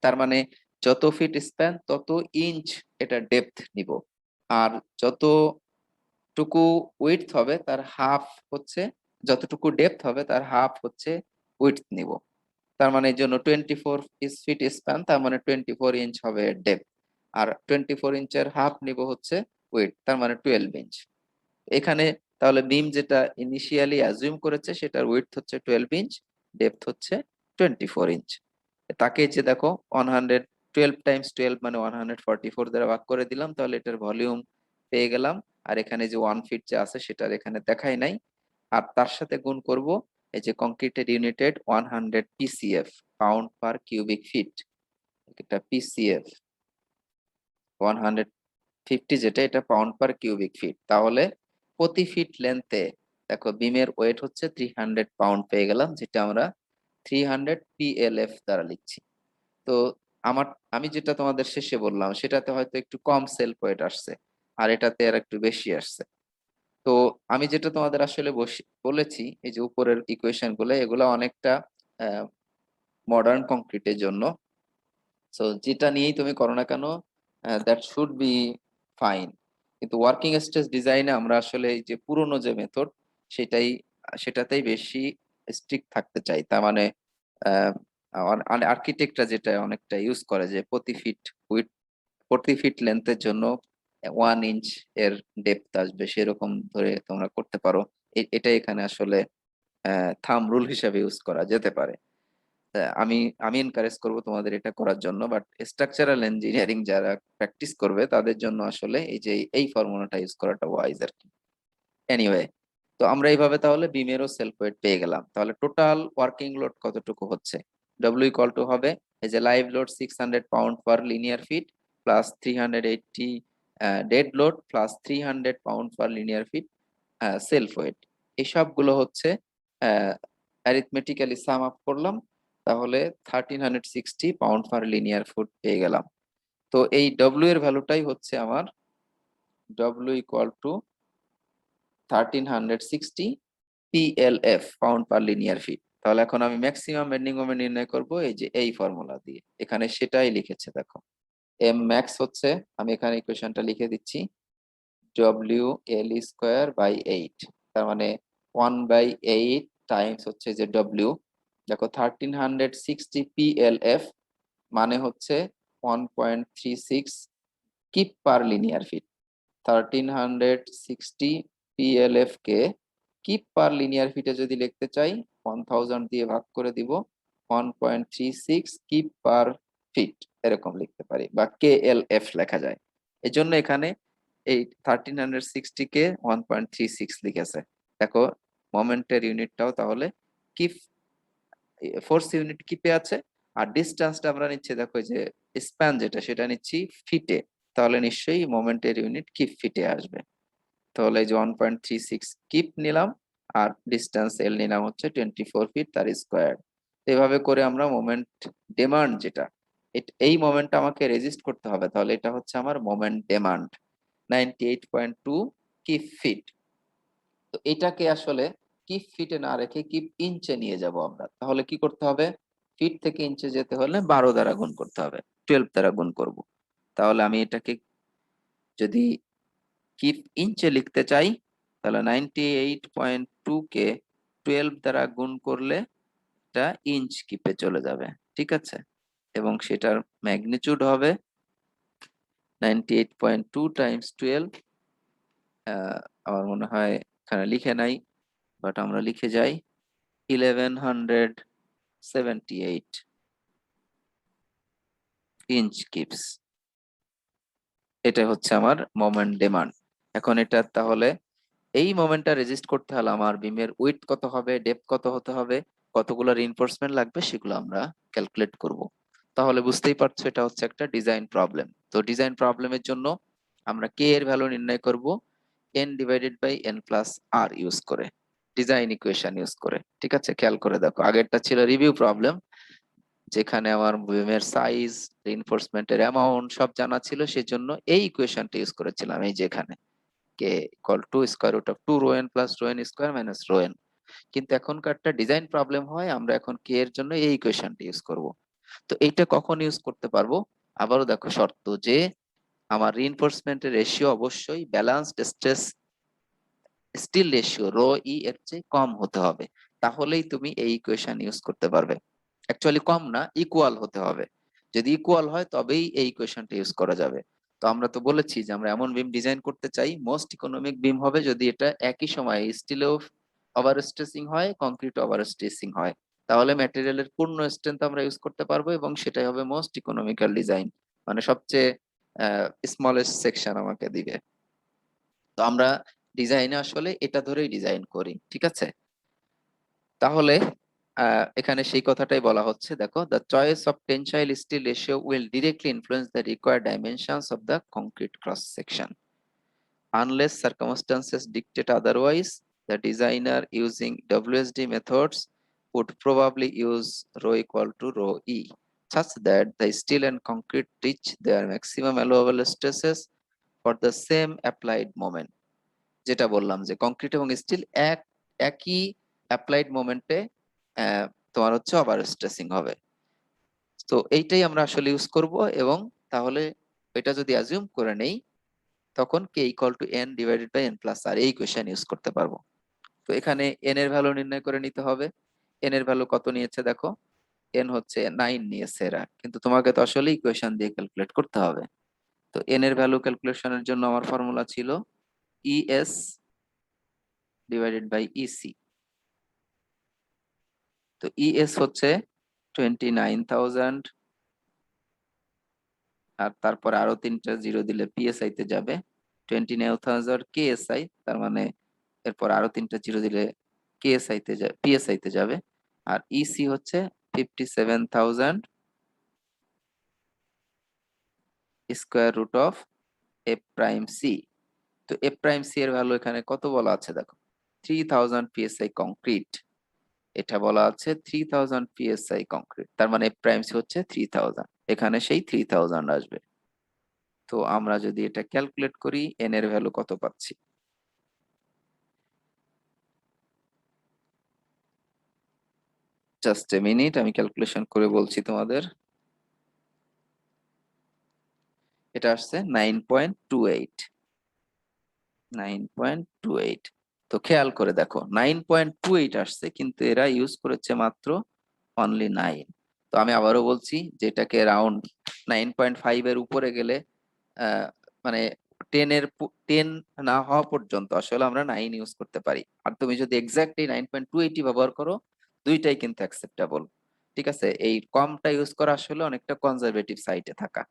তার মানে যত fit span তত inch এটা depth নিব, আর যতটুকু width হবে তার half হচ্ছে, যতটুকু ডেপথ হবে তার হাফ হচ্ছে উইডথ নিব। তার মানে এই জন্য 24 ফিট স্প্যান, তার মানে 24 ইঞ্চ হবে ডেপথ, আর 24 ইঞ্চের হাফ নিব হচ্ছে উইডথ, তার মানে 12 ইঞ্চ। এখানে তাহলে বিম যেটা ইনিশিয়ালি অ্যাজিউম করেছে সেটার উইডথ হচ্ছে 12 ইঞ্চ, ডেপথ হচ্ছে 24 ইঞ্চ। তাকে যে দেখো 112 টাইমস 12 মানে 144 দ্বারা ভাগ করে দিলাম, তাহলে এটার ভলিউম পেয়ে গেলাম। আর এখানে যে 1 ফিট যে আছে সেটার এখানে দেখাই নাই, আর তার সাথে গুণ করব এই যে concreted united 100 PCF pound per cubic feet, এটা পিসিএফ 150 যেটা, এটা পাউন্ড পার কিউবিক ফিট। তাহলে প্রতি ফিট লেন্থে দেখো বিমের ওয়েট হচ্ছে 300 পাউন্ড পেয়ে গেলাম, যেটা আমরা 300 পিএলএফ দ্বারা লিখছি। তো আমার আমি যেটা তোমাদের শেষে বললাম সেটাতে হয়তো একটু কম সেলফ ওয়েট আসছে, আর এটাতে আর একটু বেশি আসছে। তো আমি যেটা তোমাদের আসলে বলেছি এই যে উপরের ইকুয়েশন গুলো, এগুলো অনেকটা মডার্ন কংক্রিটের জন্য। সো যেটা নিয়েই তুমি করো না কেন, দ্যাট শুড বি ফাইন। কিন্তু ওয়ার্কিং স্ট্রেস ডিজাইনে আমরা আসলে এই যে পুরনো যে মেথড সেটাই সেটাতেই বেশি স্ট্রিক্ট থাকতে চাই। তার মানে আর্কিটেক্টরা যেটা অনেকটা ইউজ করে যে প্রতি ফিট লেন্থের জন্য 1 ইঞ্চ এর ডেপথ আসবে, সেরকম ধরে তোমরা করতে পারো। এটা এখানে আসলে থাম রুল হিসাবে ইউজ করা যেতে পারে। আমি আমি এনকারেজ করব তোমাদের এটা করার জন্য, বাট স্ট্রাকচারাল ইঞ্জিনিয়ারিং যারা প্র্যাকটিস করবে তাদের জন্য আসলে এই যে এই ফর্মুলাটা ইউজ করাটা ওয়াইজ আর কি। এনিওয়ে, তো আমরা এইভাবে তাহলে বিমেরও সেলফ ওয়েট পেয়ে গেলাম। তাহলে টোটাল ওয়ার্কিং লোড কতটুকু হচ্ছে, ডব্লিউ ইকুয়াল টু হবে এই যে live load 600 pound per linear feet plus 380 dead load plus 300 pound per linear feet self weight. এই সবগুলো হচ্ছে অ্যারিথমেটিক্যালি সাম আপ করলাম, তাহলে 1360 পাউন্ড পার লিনিয়ার ফুট পেয়ে গেলাম। তো এই ডব্লিউ এর ভ্যালুটাই হচ্ছে আমার W equal to 1360 PLF pound per linear feet. তাহলে এখন আমি ম্যাক্সিমাম বেন্ডিং মোমেন্ট নির্ণয় করব এই যে এই ফর্মুলা দিয়ে, এখানে সেটাই লিখেছে দেখো। এম ম্যাক্স হচ্ছে, আমি এখানে ইকুয়েশনটা লিখে দিচ্ছি, ডব্লিউ এল স্কোয়ার বাই 8, তার মানে 1/8 টাইমস হচ্ছে যে ডব্লিউ। দেখো 1360 পিএলএফ মানে হচ্ছে 1.36 কিপ পার লিনিয়ার ফিট। 1360 পিএলএফ কে কিপ পার লিনিয়ার ফিটে যদি লিখতে চাই 1000 দিয়ে ভাগ করে দিব 1.36 কিপ পার ফিট এরকম লিখতে পারি, বা KLF লেখা যায়। এজন্য এখানে এই 1360 কে 1.36 লিখেছে। দেখো মোমেন্টের ইউনিটটাও তাহলে কিপ, ফোর্স ইউনিট কিপে আছে, আর ডিস্টেন্সটা আমরা নিচ্ছি দেখো এই যে স্প্যান যেটা সেটা নিচ্ছি ফিটে, তাহলে নিশ্চয়ই মোমেন্টের ইউনিট কিপ ফিটে আসবে। তাহলে এই যে 1.36 কিপ নিলাম, আর ডিস্টেন্স এল নিলাম হচ্ছে 24 ফিট তার স্কোয়ার। এভাবে করে আমরা মোমেন্ট ডিমান্ড যেটা, এই মোমেন্টটা আমাকে রেজিস্ট করতে হবে, তাহলে এটা হচ্ছে আমার মোমেন্ট ডিমান্ড 98.2 কিপ ফিট। তো এটাকে আসলে কিপ ফিটে না রেখে কিপ ইঞ্চে নিয়ে যাব আমরা, তাহলে কি করতে হবে, ফিট থেকে ইঞ্চে যেতে হলে 12 দ্বারা গুণ করতে হবে, 12 দ্বারা গুণ করব। তাহলে আমি এটাকে যদি কিপ ইঞ্চে লিখতে চাই, তাহলে 98.2 কে 12 দ্বারা গুণ করলে এটা ইঞ্চ কিপে চলে যাবে, ঠিক আছে। এবং সেটার ম্যাগনিটিউড হবে 98.2 টাইমস 12। আমার মনে হয় এখানে লিখে নাই, বাট আমরা লিখে যাই 1178 ইঞ্চ কিপস। এটা হচ্ছে আমার মোমেন্ট ডিমান্ড। এখন এটা তাহলে এই মোমেন্টটা রেজিস্ট করতে হলে আমার বিমের উইডথ কত হবে, ডেপথ কত হতে হবে, কতগুলো রিইনফোর্সমেন্ট লাগবে, সেগুলো আমরা ক্যালকুলেট করব। তাহলে বুঝতেই পারছো এটা হচ্ছে একটা ডিজাইন প্রবলেম। তো ডিজাইন প্রবলেমের জন্য আমরা কে এর ভ্যালু নির্ণয় করব n divided by n plus R use করে, ডিজাইন ইকুয়েশন ইউজ করে। ঠিক আছে, খেয়াল করে দেখো, আগেরটা ছিল রিভিউ প্রবলেম, যেখানে আমার বিমের সাইজ, রিইনফোর্সমেন্টের অ্যামাউন্ট সব জানা ছিল, সেজন্য এই ইকুয়েশনটা ইউজ করেছিলাম, এই যেখানে k equal to square root of 2 rho n plus rho n square minus rho n। কিন্তু এখনকারটা ডিজাইন প্রবলেম হয়, আমরা এখন কে এর জন্য এই ইকুয়েশনটা ইউজ করব। তো এইটা কখন ইউজ করতে পারবো, আবারও দেখো শর্ত যে আমার রিইনফোর্সমেন্টের রেশিও অবশ্যই balanced stress steel ratio rho E এর চেয়ে কম হতে হবে, তাহলেই তুমি এই ইকুয়েশন ইউজ করতে পারবে। অ্যাকচুয়ালি কম না, ইকুয়াল হতে হবে। যদি ইকুয়াল হয় তবেই এই ইকুয়েশনটা ইউজ করা যাবে। তো আমরা তো বলেছি যে আমরা এমন বিম ডিজাইন করতে চাই, মোস্ট ইকোনমিক বিম হবে যদি এটা একই সময়ে স্টিলেও ওভার স্ট্রেসিং হয়, কংক্রিট ওভার স্ট্রেসিং হয়, তাহলে ম্যাটেরিয়ালের পূর্ণ স্ট্রেংথ আমরা ইউজ করতে পারবো, এবং সেটাই হবে মোস্ট ইকোনমিক্যাল ডিজাইন, মানে সবচেয়ে স্মলেস্ট সেকশন আমাকে দিবে। তো আমরা ডিজাইনে আসলে এটা ধরেই ডিজাইন করি, ঠিক আছে। তাহলে এখানে সেই কথাটাই বলা হচ্ছে, দেখো the choice of tensile steel ratio will directly influence the required dimensions of the concrete cross section unless circumstances dictate otherwise. The designer using WSD methods would probably use rho equal to rho e such that the steel and concrete reach their maximum allowable stresses for the same applied moment। যেটা বললাম যে concrete এবং still একই applied মোমেন্টে তোমার হচ্ছে over tracing হবে। তো এইটাই আমরা আসলে ইউজ করব, এবং তাহলে এটা যদি অ্যাজিউম করে নেই, তখন k equal to n divided by n plus আর, এই ইকুয়েশন ইউজ করতে পারবো। তো এখানে n এর ভ্যালু নির্ণয় করে নিতে হবে। n এর ভ্যালু কত নিয়েছে দেখো, n হচ্ছে 9 নিয়েছে এরা, কিন্তু তোমাকে তো আসলে ইকুয়েশন দিয়ে ক্যালকুলেট করতে হবে। তো n এর ভ্যালু ক্যালকুলেশনের জন্য আমার ফর্মুলা ছিল ES ডিভাইডেড বাই EC। তো ES হচ্ছে 29,000, আর তারপরে আরো 3টা জিরো দিলে PSI তে যাবে 29,000 KSI, তার মানে এরপর আরো 3টা জিরো দিলে KSI তে যাবে, PSI তে যাবে। আর EC হচ্ছে 57,000 square root of F prime C. তো F প্রাইম সি এর ভ্যালু এখানে কত বলা আছে দেখো, 3000 PSI কংক্রিট, এটা বলা আছে 3000 PSI কংক্রিট, তার মানে F প্রাইম সি হচ্ছে 3000, এখানে সেই 3000 আসবে। তো আমরা যদি এটা ক্যালকুলেট করি n এর ভ্যালু কত পাচ্ছি, জাস্ট এ মিনিট, আমি ক্যালকুলেশন করে বলছি তোমাদের। এটা আসছে 9.28, 9.28। তো খেয়াল করে দেখো 9.28 আসছে, কিন্তু এরা ইউজ করেছে মাত্র অনলি 9। তো আমি আবারও বলছি যে এটাকে রাউন্ড 9.5 এর উপরে গেলে মানে 10 না হওয়া পর্যন্ত আসলে আমরা 9 ইউজ করতে পারি। আর তুমি যদি এক্স্যাক্টলি 9.28 ব্যবহার করো, দুইটাই কিন্তু অ্যাকসেপ্টেবল। ঠিক আছে, এই কমটা ইউজ করা আসলে অনেকটা কনজারভেটিভ সাইডে থাকা।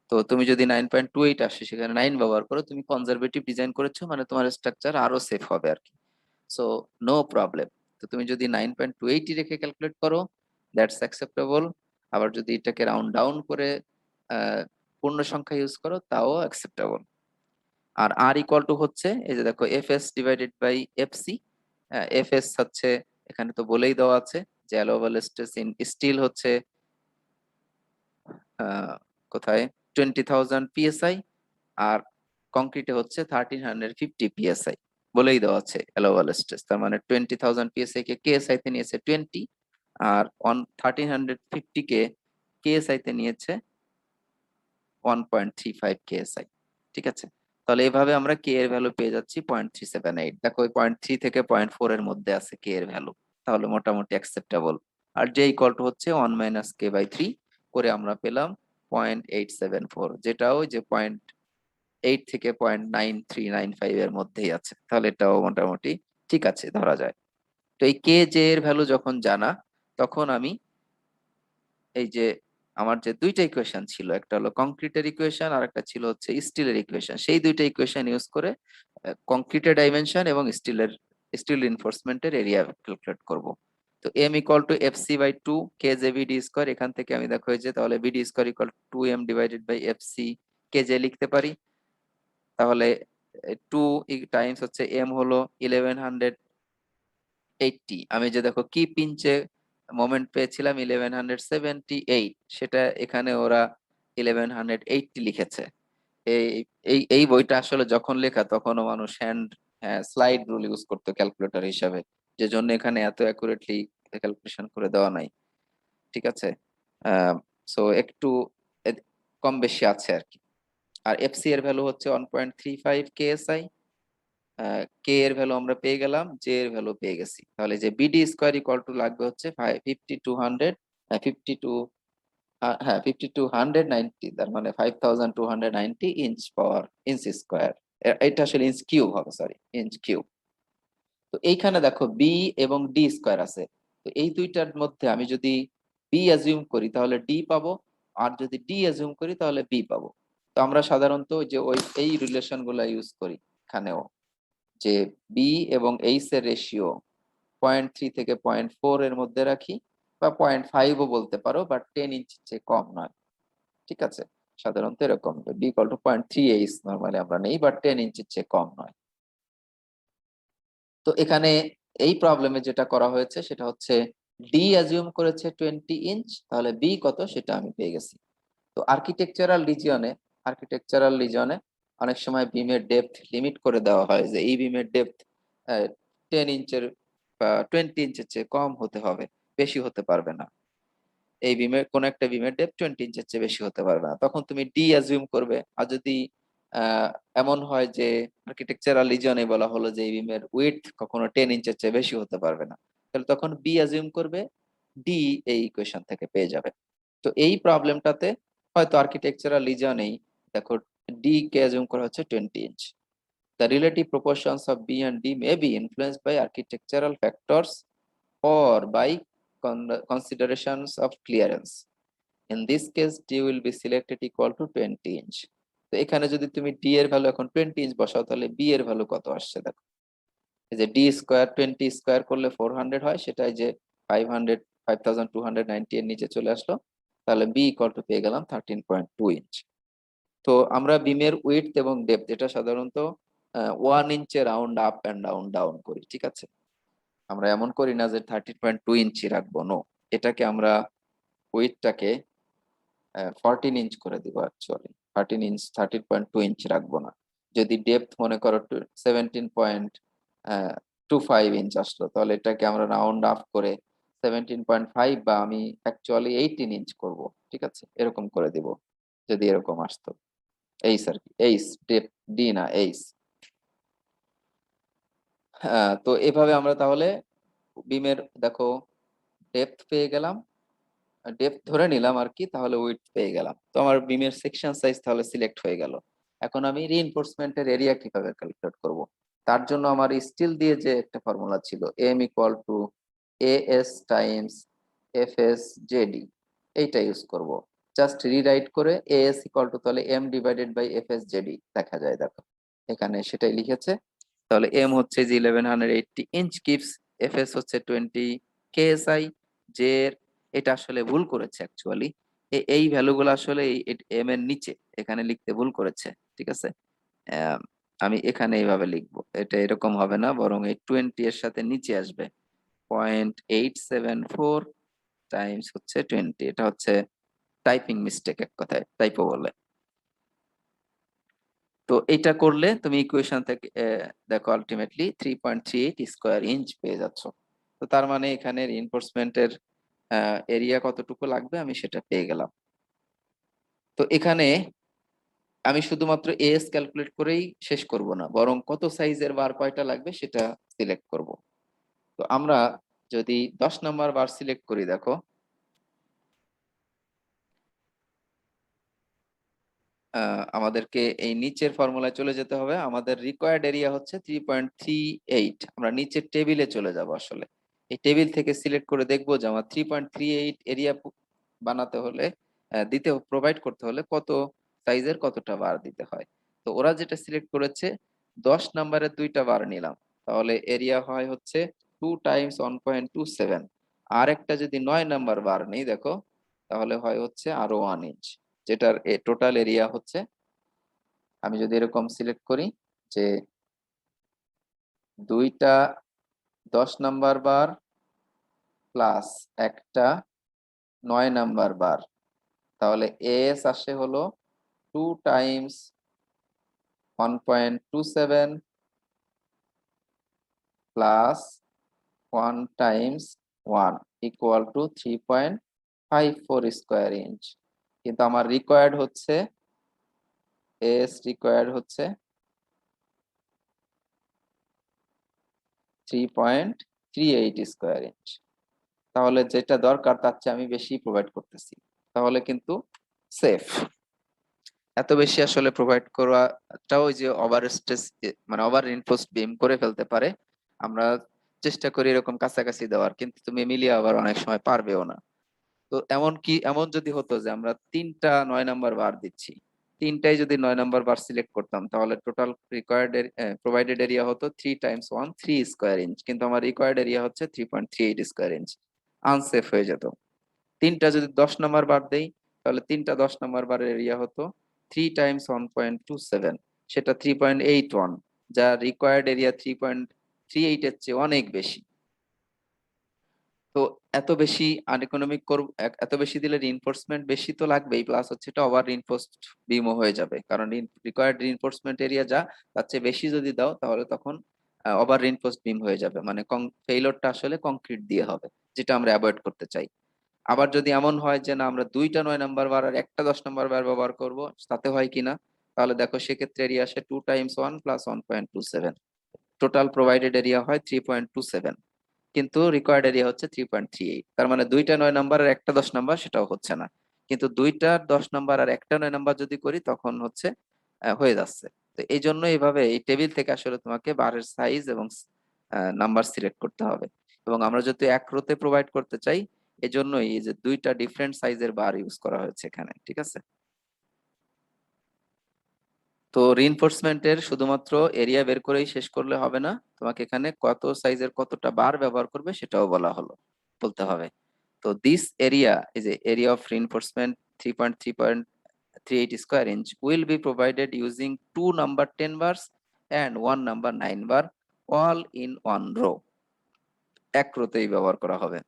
তো তুমি যদি 9.28 আসে সেখানে 9 ব্যবহার করো, তুমি কনজারভেটিভ ডিজাইন করেছো, মানে তোমার স্ট্রাকচার আরো সেফ হবে আর কি। So no problem. তো তুমি যদি 9.28 রেখে ক্যালকুলেট করো, দ্যাটস অ্যাকসেপ্টেবল। আবার যদি এটাকে রাউন্ড ডাউন করে পূর্ণ সংখ্যা ইউজ করো, তাও অ্যাকসেপ্টেবল। আর আর ইকুয়াল টু হচ্ছে এই যে দেখো FS divided by FC. FS হচ্ছে এখানে তো বলেই দেওয়া আছে যে অ্যালোয়েবল স্ট্রেস ইন স্টিল হচ্ছে কোথায় 20,000 পিএসআই, আর কংক্রিটে হচ্ছে 1350 পিএসআই। বলেই দেওয়া আছে অ্যালোয়েবল স্ট্রেস, তার মানে 20,000 পিএসআই কে কেএসআই তে নিয়েছে 20, আর 1350 কে কেএসআই তে নিয়েছে 1.35 কেএসআই। ঠিক আছে, তাহলে এভাবে আমরা কে এর ভ্যালু পেয়ে যাচ্ছি 0.378। দেখো ওই 0.3 থেকে 0.4 এর মধ্যে আছে কে এর ভ্যালু, তাহলে মোটামুটি অ্যাকসেপ্টেবল। আর যে ইকুয়াল টু হচ্ছে 1 - k/3 করে আমরা পেলাম 0.874, যেটা ওই যে 0.8 থেকে 0.9395 এর মধ্যেই আছে, তাহলে এটাও মোটামুটি ঠিক আছে ধরা যায়। তো এই কে জে এর ভ্যালু যখন জানা, তখন আমি এই যে আমার যে দুইটা ইকুয়েশন ছিল, একটা হলো কংক্রিটের ইকুয়েশন আর একটা ছিল হচ্ছে স্টিলের ইকুয়েশন, সেই দুইটা ইকুয়েশন ইউজ করে কংক্রিটের ডাইমেনশন এবং স্টিল রিনফোর্সমেন্টের এরিয়া ক্যালকুলেট করব। তো M equal to F C by 2 K J BD square, এখান থেকে আমি দেখো এই যে তাহলে BD square equal to M divided by F C K J লিখতে পারি। তাহলে 2 টাইমস হচ্ছে এম হলো 1180, আমি যে দেখো কি পিঞ্চে মোমেন্ট পেয়েছিলাম 1178, সেটা এখানে ওরা 1180 লিখেছে। এই এই বইটা আসলে যখন লেখা তখনও মানুষ হ্যান্ড স্লাইড রুল ইউজ করতো ক্যালকুলেটর হিসাবে, যে জন্য এখানে এত অ্যাকুরেটলি ক্যালকুলেশন করে দেওয়া নাই। ঠিক আছে, সো একটু কম বেশি আছে আর কি। আর এফসি এর ভ্যালু হচ্ছে 1.35 কেএসআই। কে এর ভ্যালু আমরা পেয়ে গেলাম, জে এর ভ্যালু পেয়ে গেছি, তাহলে যে বিডি স্কোয়ার ইকুয়াল টু লাগবে হচ্ছে 5200, 52, হ্যাঁ 5290, তার মানে 5290 ইঞ্চ পাওয়ার ইঞ্চ স্কোয়ার। এটা আসলে ইঞ্চ কিউব হবে, সরি ইঞ্চ কিউব। তো এইখানে দেখো বি এবং ডি স্কোয়ার আছে, তো এই দুইটার মধ্যে আমি যদি বি অ্যাজিউম করি তাহলে ডি পাবো, আর যদি ডি অ্যাজিউম করি তাহলে বি পাবো। তো আমরা সাধারণত যে ওই এই রিলেশন গুলা ইউজ করি এখানেও, যে বি এবং এইচ এর রেশিও 0.3 থেকে 0.4 এর মধ্যে রাখি, বা 0.5ও বলতে পারো, বাট 10 ইঞ্চির চেয়ে কম নয়। ঠিক আছে, সাধারণত এরকম B equal to 0.3 H normally আমরা নেই, বাট 10 ইঞ্চির চেয়ে কম নয়। তো এখানে এই প্রবলেমে যেটা করা হয়েছে সেটা হচ্ছে ডি অ্যাজিউম করেছে 20 ইঞ্চ, তাহলে বি কত সেটা আমি পেয়ে গেছি। তো আর্কিটেকচারাল রিজিয়নে অনেক সময় বিমের ডেপথ লিমিট করে দেওয়া হয়, যে এই বিমের ডেপথ 10 ইঞ্চের বা 20 ইঞ্চের চেয়ে কম হতে হবে, বেশি হতে পারবে না। এই বিমের কোন একটা বিমের ডেপথ 20 ইঞ্চের চেয়ে বেশি হতে পারবে না, তখন তুমি ডি অ্যাজিউম করবে। আর যদি এমন হয় যে আর্কিটেকচারাল রিজনে বলা হলো যে এই বিমের উইডথ কখনো 10 ইঞ্চের চেয়ে বেশি হতে পারবে না, তাহলে তখন বি অ্যাজিউম করবে, ডি এই ইকুয়েশন থেকে পেয়ে যাবে। তো এই প্রবলেমটাতে হয়তো আর্কিটেকচারাল রিজনেই দেখো ডি কে অ্যাজিউম করা হচ্ছে 20 inch. The relative proportions of B and D may be influenced by architectural factors or by considerations of clearance. In this case, D will be selected equal to 20 inch. তো এখানে যদি তুমি D এর value এখন 20 inch বসাও, তাহলে B এর value কত আসছে দেখো। এই যে D স্কয়ার 20 স্কয়ার করলে 400 হয়, সেটাই যে 500 5290 এর নিচে চলে আসলো, তাহলে B ইকুয়াল টু পেয়ে গেলাম 13.2 ইঞ্চ। তো আমরা বিমের উইডথ এবং ডেপথ এটা সাধারণত 1 ইঞ্চে round up and down down করি। ঠিক আছে, আমরা এমন করি না যে 13.2 ইঞ্চি রাখবো, নো, এটাকে আমরা উইডথটাকে 14 ইঞ্চ করে দিব, অ্যাকচুয়ালি 13 ইঞ্চ 13.2 ইঞ্চ রাখবো না। যদি ডেপথ মনে করো 17.25 ইঞ্চ আসলো, তাহলে এটাকে আমরা রাউন্ড আপ করে 17.5, বা আমি অ্যাকচুয়ালি 18 ইঞ্চ করব। ঠিক আছে, এরকম করে দিব যদি এরকম আসতো। এইচ আর কি, এইচ ডেপ, ডি না এইচ। হ্যাঁ, তো এভাবে আমরা তাহলে বিমের দেখো ডেপথ পেয়ে গেলাম, ডেপথ ধরে নিলাম আর কি, তাহলে উইডথ পেয়ে গেলাম। তো আমার বিমের সেকশন সাইজ তাহলে সিলেক্ট হয়ে গেল। এখন আমি রিইনফোর্সমেন্টের এরিয়া কিভাবে ক্যালকুলেট করব, তার জন্য আমার স্টিল দিয়ে যে একটা ফর্মুলা ছিল M equal to AS times FS JD এইটা ইউজ করব। জাস্ট রিরাইট করে এএস ইকুয়াল টু তাহলে M divided by FS JD দেখা যায়, দেখো এখানে সেটাই লিখেছে। তাহলে এম হচ্ছে যে 1180 ইঞ্চ কিপস, এফএস হচ্ছে 20 কেএসআই। যে এটা আসলে ভুল করেছে অ্যাকচুয়ালি, এই ভ্যালুগুলো আসলে এম এর নিচে এখানে লিখতে ভুল করেছে, ঠিক আছে। আহ, আমি এখানে এইভাবে লিখবো, এটা এরকম হবে না, বরং এই 20 এর সাথে নিচে আসবে 0.874 টাইমস হচ্ছে 20। এটা হচ্ছে টাইপিং মিস্টেক, এক কথায় টাইপো বলে। তো এটা করলে তুমি ইকুয়েশন থেকে দেখো আলটিমেটলি 3.38 স্কোয়ার ইঞ্চ পেয়ে যাচ্ছ। তো তার মানে এখানে রিইনফোর্সমেন্টের এরিয়া কতটুকু লাগবে আমি সেটা পেয়ে গেলাম। তো এখানে আমি শুধুমাত্র এএস ক্যালকুলেট করেই শেষ করব না, বরং কত সাইজের বার কয়টা লাগবে সেটা সিলেক্ট করব। তো আমরা যদি 10 নাম্বার বার সিলেক্ট করি, দেখো আমাদেরকে এই নিচের ফর্মুলায় চলে যেতে হবে। আমাদের রিকোয়ার্ড এরিয়া হচ্ছে 3.38। আমরা নিচের টেবিলে চলে যাব। আসলে এই টেবিল থেকে সিলেক্ট করে দেখবো যে আমার 3.38 এরিয়া বানাতে হলে দিতে প্রোভাইড করতে হলে কত সাইজের কতটা বার দিতে হয়। তো ওরা যেটা সিলেক্ট করেছে 10 নাম্বারের দুইটা বার নিলাম, তাহলে এরিয়া হয় হচ্ছে 2 টাইমস 1.27। আর একটা যদি 9 নাম্বার বার নেই দেখো, তাহলে হয় হচ্ছে আরো 1 ইঞ্চ, যেটার টোটাল এরিয়া হচ্ছে, আমি যদি এরকম সিলেক্ট করি যে দুইটা 10 নাম্বার বার প্লাস একটা 9 নাম্বার বার, তাহলে এস আসে হলো 2 Times 1.27 plus 1 Times 1 equal to 3.54 square inch. কিন্তু আমার রিকোয়ার্ড হচ্ছে, এস রিকোয়ার্ড হচ্ছে 3.38 স্কোয়ার ইঞ্চ। তাহলে যেটা দরকার তার চেয়ে আমি বেশি প্রোভাইড করতেছি, তাহলে কিন্তু সেফ। এত বেশি আসলে প্রোভাইড করাটাও ওই যে ওভার স্ট্রেস, মানে ওভার রিইনফোর্সড বিম করে ফেলতে পারে। আমরা চেষ্টা করি এরকম কাছাকাছি দেওয়ার, কিন্তু তুমি মিলিয়ে আবার অনেক সময় পারবেও না। তো এমন যদি হতো যে আমরা 3টা 9 নাম্বার বার দিচ্ছি, তিনটাই যদি 9 নাম্বার বার সিলেক্ট করতাম, তাহলে টোটাল রিকোয়ার্ড প্রোভাইডেড এরিয়া হতো 3 টাইমস 1 3 স্কোয়ার ইঞ্চ, কিন্তু আমার রিকোয়ার্ড এরিয়া হচ্ছে 3.38 স্কোয়ার ইঞ্চ। আনসেফ হয়ে যেত। তিনটা যদি 10 নাম্বার বার দেই, তাহলে তিনটা 10 নাম্বার বারের এরিয়া হতো 3 টাইমস 1.27, সেটা 3.81, যা রিকোয়ার্ড এরিয়া 3.38 এর চেয়ে অনেক বেশি। তো এত বেশি আনইকোনমিক করব, এত বেশি দিলে রিইনফোর্সমেন্ট বেশি তো লাগবেই, প্লাস হচ্ছে এটা ওভার রিইনফোর্সড বিমও হয়ে যাবে, কারণ রিকোয়ার্ড রিইনফোর্সমেন্ট এরিয়া যা তার চেয়ে বেশি যদি দাও তাহলে তখন ওভার রিইনফোর্সড বিম হয়ে যাবে, মানে ফেইলরটা আসলে কংক্রিট দিয়ে হবে, যেটা আমরা অ্যাভয়েড করতে চাই। আবার যদি এমন হয় যে না আমরা দুইটা 9 নাম্বার বার আর একটা 10 নাম্বার বার ব্যবহার করব, তাতে হয় কিনা, তাহলে দেখো সেক্ষেত্রে এরিয়া আসে 2 Times 1 plus 1.27, total provided area হয় 3.27, কিন্তু রিকোয়ার্ড এরিয়া হচ্ছে 3.38। তার মানে দুইটা 9 নাম্বার আর একটা 10 নাম্বার সেটাও হচ্ছে না, কিন্তু দুইটা 10 নাম্বার আর একটা 9 নাম্বার যদি করি তখন হচ্ছে হয়ে যাচ্ছে। তো এই জন্য এইভাবে এই টেবিল থেকে আসলে তোমাকে বারের সাইজ এবং নাম্বার সিলেক্ট করতে হবে। এবং আমরা যদি এক রোতে প্রোভাইড করতে চাই, এজন্যই এই যে দুইটা ডিফারেন্ট সাইজের বার ইউজ করা হয়েছে এখানে, ঠিক আছে। তো রিইনফোর্সমেন্টের শুধুমাত্র এরিয়া বের করেই শেষ করলে হবে না, তোমাকে এখানে কত সাইজের কতটা বার ব্যবহার করবে সেটাও বলতে হবে। তো this area is a area of reinforcement 3.38 square inch will be provided using two number 10 bars and one number 9 bar all in one row। এক রোতেই ব্যবহার করা হবে।